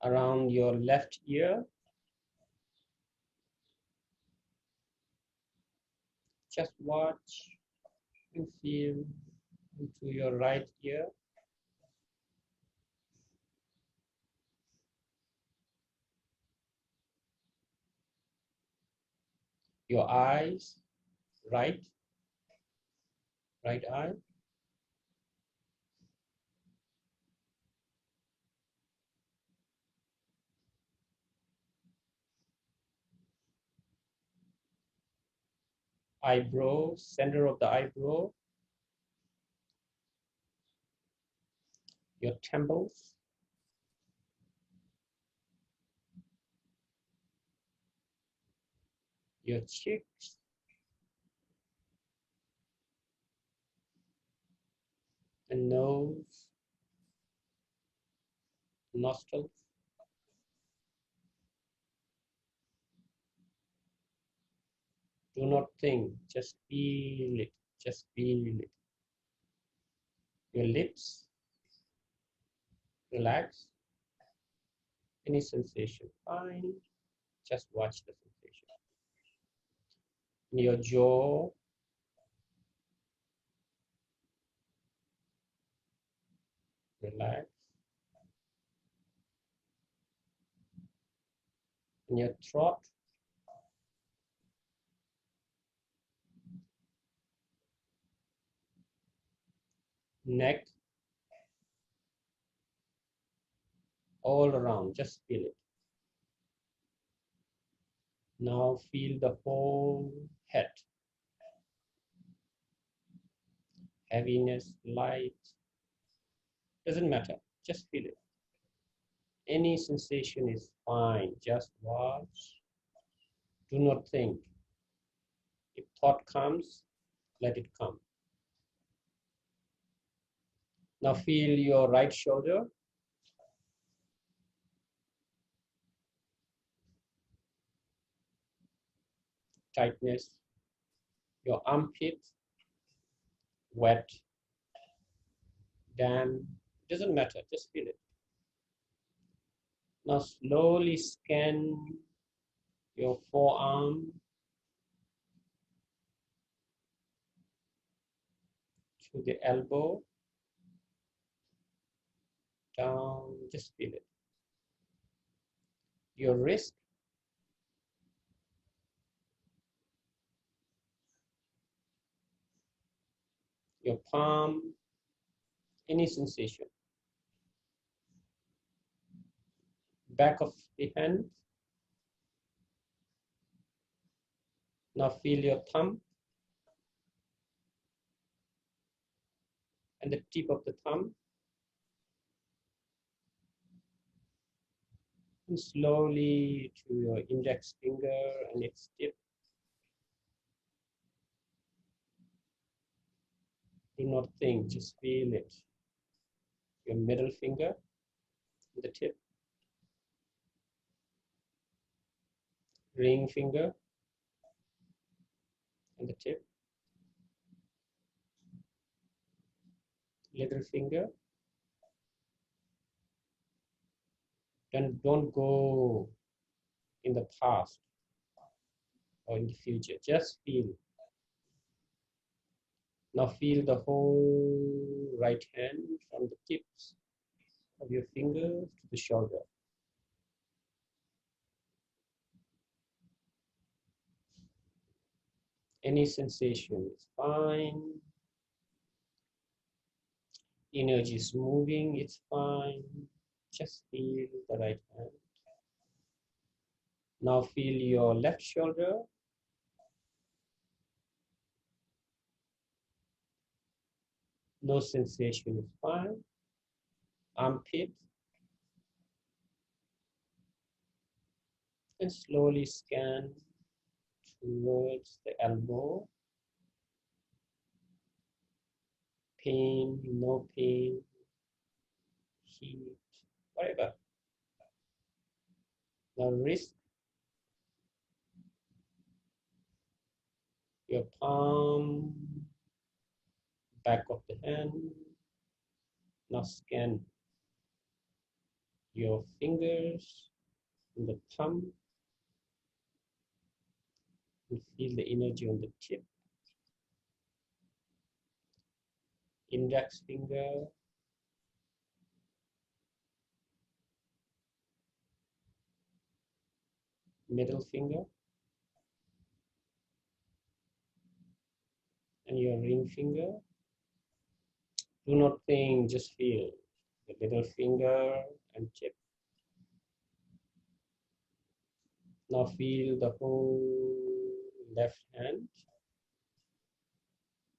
Around your left ear. Just watch and feel into your right ear. Your eyes, right eye. Eyebrow, center of the eyebrow. Your temples. Your cheeks. And nose. Nostrils. Do not think, just feel it, just feel it. Your lips, relax. Any sensation, fine. Just watch the sensation. In your jaw, relax. in your throat. Neck. All around, just feel it. Now feel the whole head. Heaviness, light, doesn't matter, just feel it. Any sensation is fine, just watch. Do not think. If thought comes, let it come. Now feel your right shoulder. Tightness. Your armpit. Wet. Damp. Doesn't matter, just feel it. Now slowly scan your forearm to the elbow. Down, just feel it. Your wrist. Your palm, any sensation. Back of the hand. Now feel your thumb and the tip of the thumb. And slowly to your index finger and its tip. Do not think, just feel it. Your middle finger, the tip. Ring finger and the tip. Little finger. Then don't go in the past or in the future, just feel. Now feel the whole right hand from the tips of your fingers to the shoulder. Any sensation is fine. Energy is moving, it's fine. Just feel the right hand. Now feel your left shoulder. No sensation is fine. Armpit. And slowly scan towards the elbow. Pain, no pain, heat, whatever. Now wrist. Your palm, back of the hand. Now scan your fingers and the thumb. And feel the energy on the tip. Index finger. Middle finger. And your ring finger. Do not think, just feel the little finger and tip. Now feel the whole left hand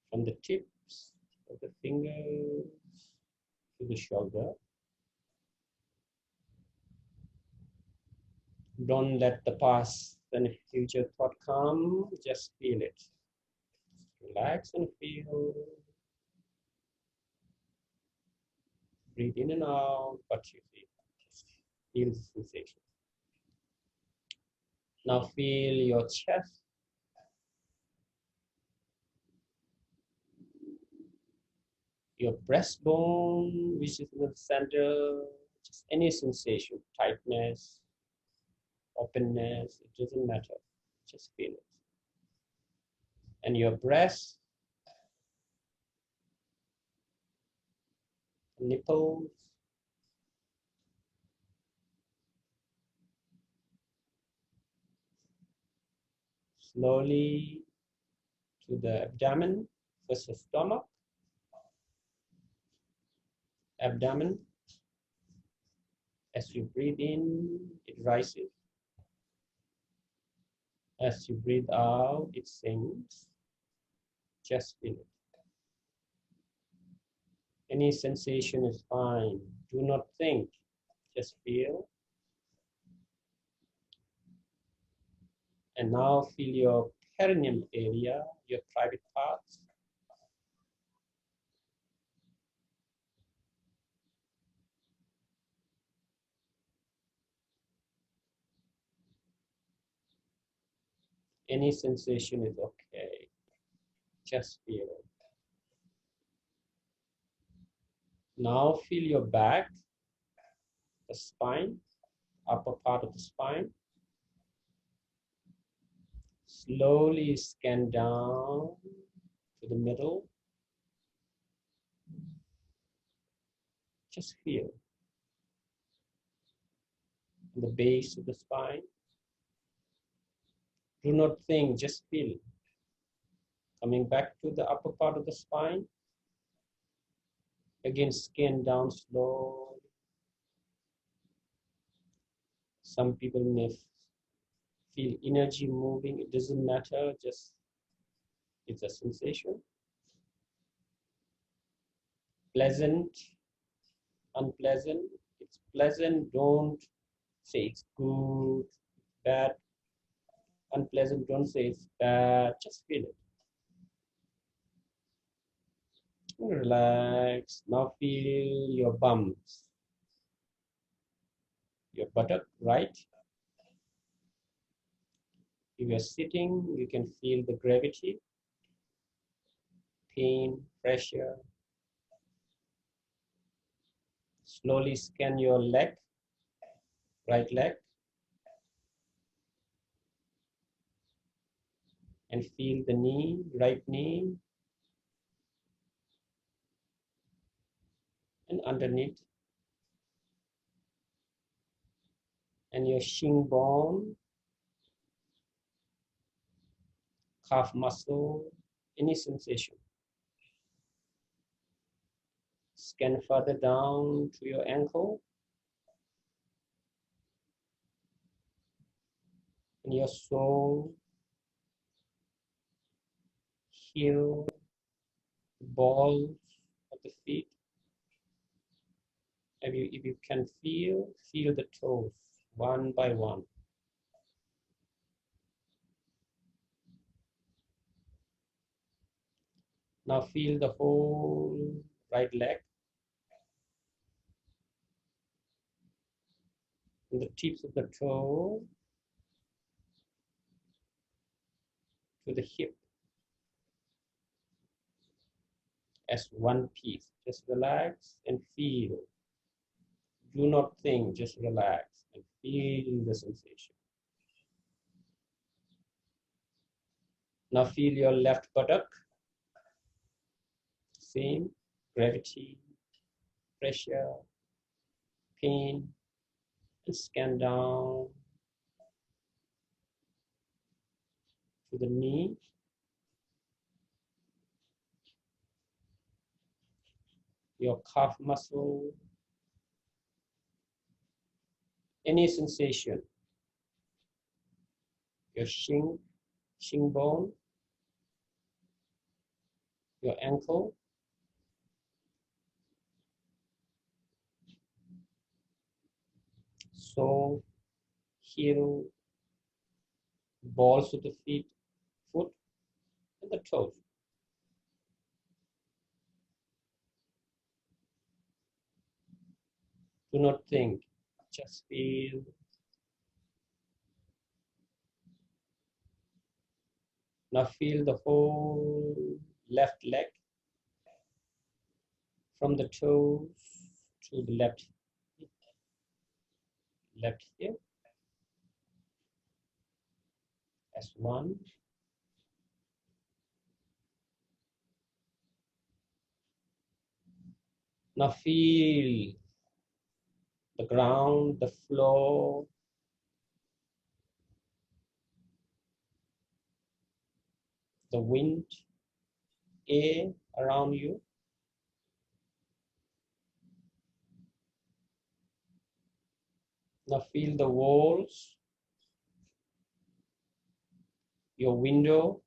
from the tips of the fingers to the shoulder. Don't let the past and future thought come, just feel it. Relax and feel. Breathe in and out, but you feel the sensation. Now feel your chest. Your breastbone, which is in the center, just any sensation, tightness, openness, it doesn't matter, just feel it. And your breast, nipples, Slowly to the abdomen, first the stomach, abdomen. As you breathe in, it rises. As you breathe out, it sinks. Just feel it. Any sensation is fine. Do not think, just feel. And now feel your perineum area, your private parts. Any sensation is okay. Just feel. Now feel your back, the spine, upper part of the spine. Slowly scan down to the middle. Just feel the base of the spine. Do not think, just feel. Coming back to the upper part of the spine. Again, scan down slowly. Some people may feel energy moving. It doesn't matter, just it's a sensation. Pleasant, unpleasant. It's pleasant, don't say it's good, bad. Unpleasant, don't say it's bad, just feel it. Relax. Now feel your bums, your buttock, right? If you're sitting, you can feel the gravity, pain, pressure. Slowly scan your leg, right leg, and feel the knee, right knee, and underneath. And your shin bone, calf muscle, any sensation. Scan further down to your ankle and your sole, heel, balls of the feet. If you can feel the toes one by one. Now feel the whole right leg. From the tips of the toe to the hip as one piece. Just relax and feel. Do not think, just relax and feel the sensation. Now feel your left buttock. Same, gravity, pressure, pain, and scan down to the knee. Your calf muscle, any sensation, your shin bone, your ankle, sole, heel, balls of the foot, and the toes. Do not think, just feel. Now feel the whole left leg from the toes to the left hip as one. Now feel the ground, the floor, the wind, air around you. Now feel the walls, your window,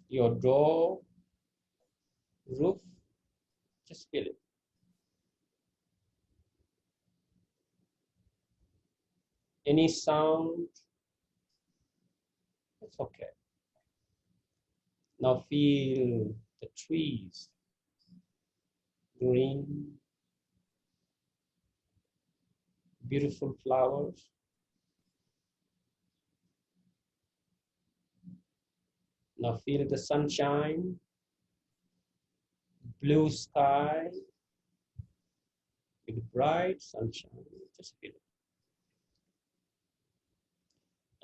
your door, roof. Just feel it. Any sound, it's okay. Now feel the trees, green, beautiful flowers. Now feel the sunshine, blue sky with bright sunshine. Just feel it.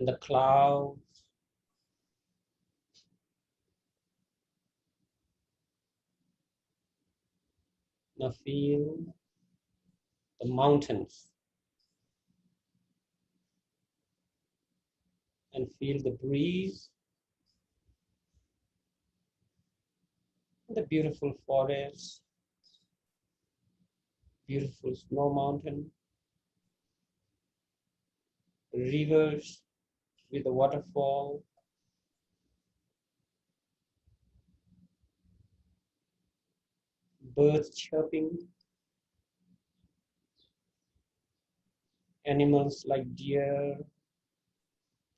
And the clouds. Now feel the mountains and feel the breeze, the beautiful forest, beautiful snow mountain, rivers with a waterfall, birds chirping, animals like deer.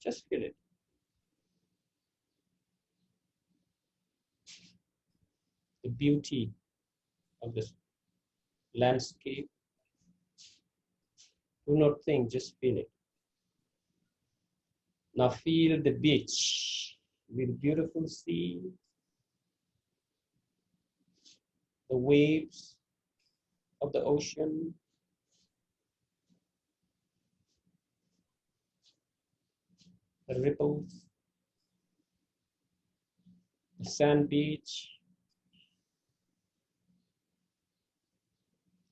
Just feel it. The beauty of this landscape. Do not think, just feel it. Now feel the beach with beautiful sea, the waves of the ocean, the ripples, the sand beach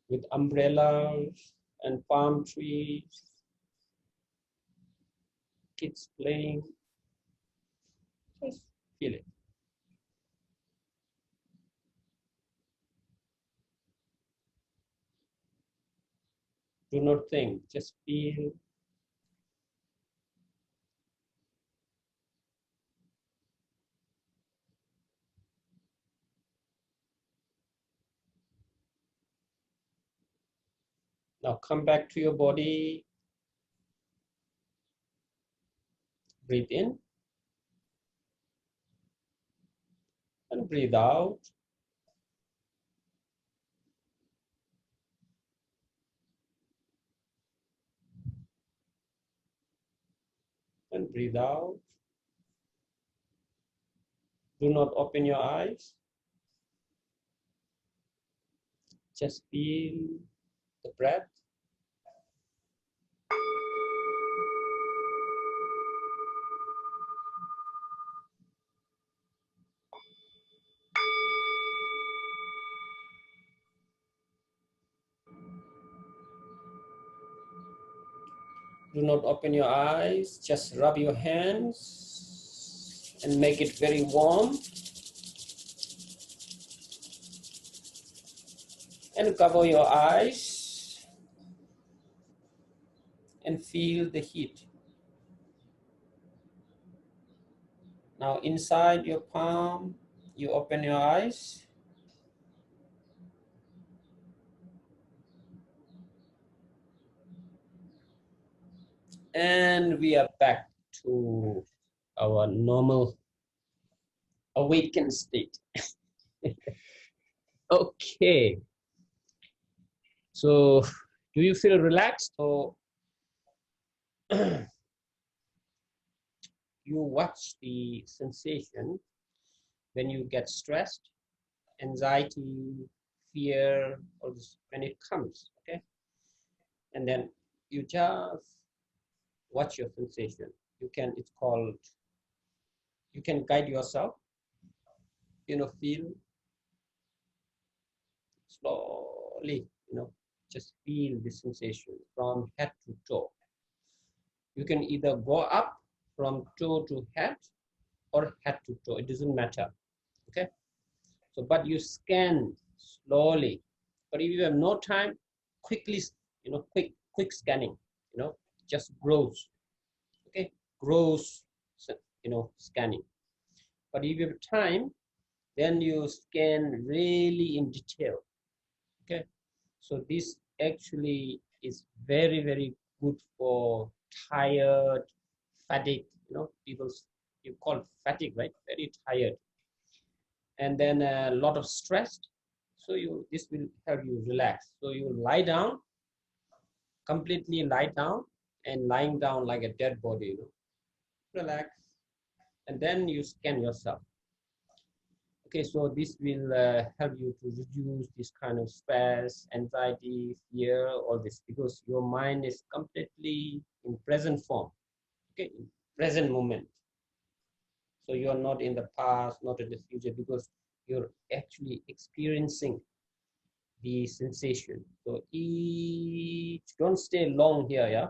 with umbrellas and palm trees, kids playing. Just feel it. Do not think, just feel. Now come back to your body. Breathe in and breathe out. And breathe out. Do not open your eyes. Just feel the breath. Do not open your eyes. Just rub your hands and make it very warm. And cover your eyes and feel the heat. Now inside your palm, you open your eyes. And we are back to our normal awakened state. Okay. So do you feel relaxed, or you watch the sensation when you get stressed, anxiety, fear, or this, when it comes, okay? And then you just watch your sensation. You can, it's called, you can guide yourself, feel slowly, just feel the sensation from head to toe. You can either go up from toe to head or head to toe. It doesn't matter. Okay. So, but you scan slowly. But if you have no time, quickly, quick scanning, just grows. Okay, grows, scanning. But if you have time, then you scan really in detail. Okay, so this actually is very, very good for tired, fatigue. People, you call it fatigue, right? Very tired, and then a lot of stress. So this will help you relax. So you lie down, completely lie down, and lying down like a dead body. Relax, and then you scan yourself. Okay, so this will help you to reduce this kind of stress, anxiety, fear, all this, because your mind is completely in present form. Okay, in present moment. So you are not in the past, not in the future, because you're actually experiencing the sensation. So don't stay long here, yeah.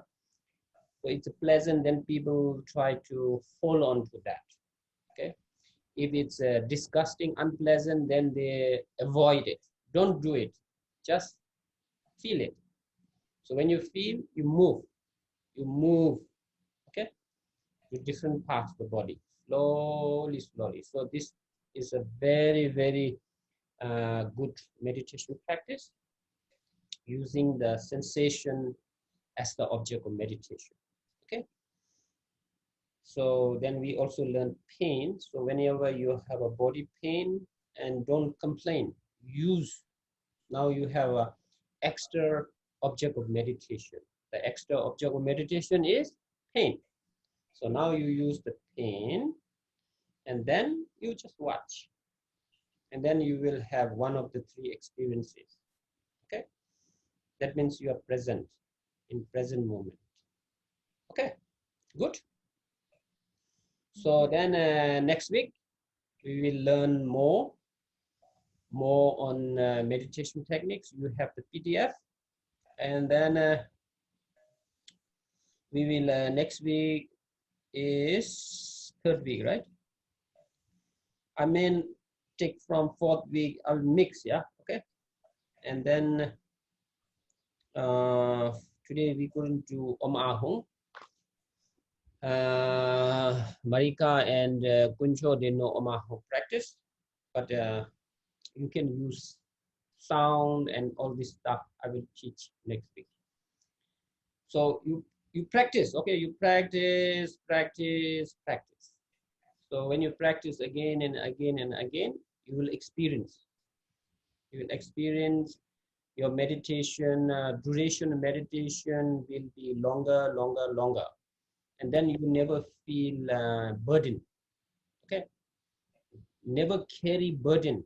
So it's pleasant, then people try to fall onto that. Okay, if it's disgusting, unpleasant, then they avoid it. Don't do it. Just feel it. So when you feel, you move. You move. Okay, to different parts of the body, slowly, slowly. So this is a very, very good meditation practice, using the sensation as the object of meditation. Okay, so then we also learn pain. So whenever you have a body pain, and don't complain, now you have a extra object of meditation. The extra object of meditation is pain. So now you use the pain, and then you just watch, and then you will have one of the three experiences. Okay, that means you are present, in present moment. Okay, good. So then next week we will learn more on meditation techniques. You have the PDF, and then we will next week is third week, right? I mean, take from fourth week, I'll mix, yeah, okay. And then today we couldn't do Om Ahung. Marika and Kuncho, they know Om Ahung practice, but you can use sound and all this stuff. I will teach next week. So you practice, okay? You practice. So when you practice again and again and again, you will experience. Your meditation, duration of meditation will be longer, and then you never feel burden. Okay, never carry burden.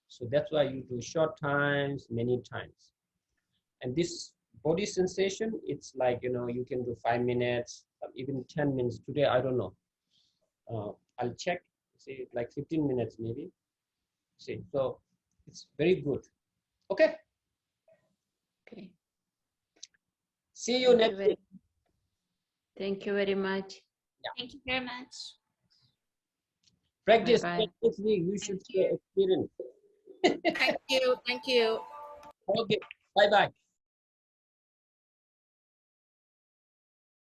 So that's why you do short times, many times. And this body sensation, it's like, you can do 5 minutes, even 10 minutes. Today, I don't know. I'll check, see, like 15 minutes maybe. See, so it's very good. Okay. Okay. See you next week. Thank you very much. Yeah. Thank you very much. Practice. Bye-bye. Next week you should experience. Thank you. Thank you. Okay. Bye bye.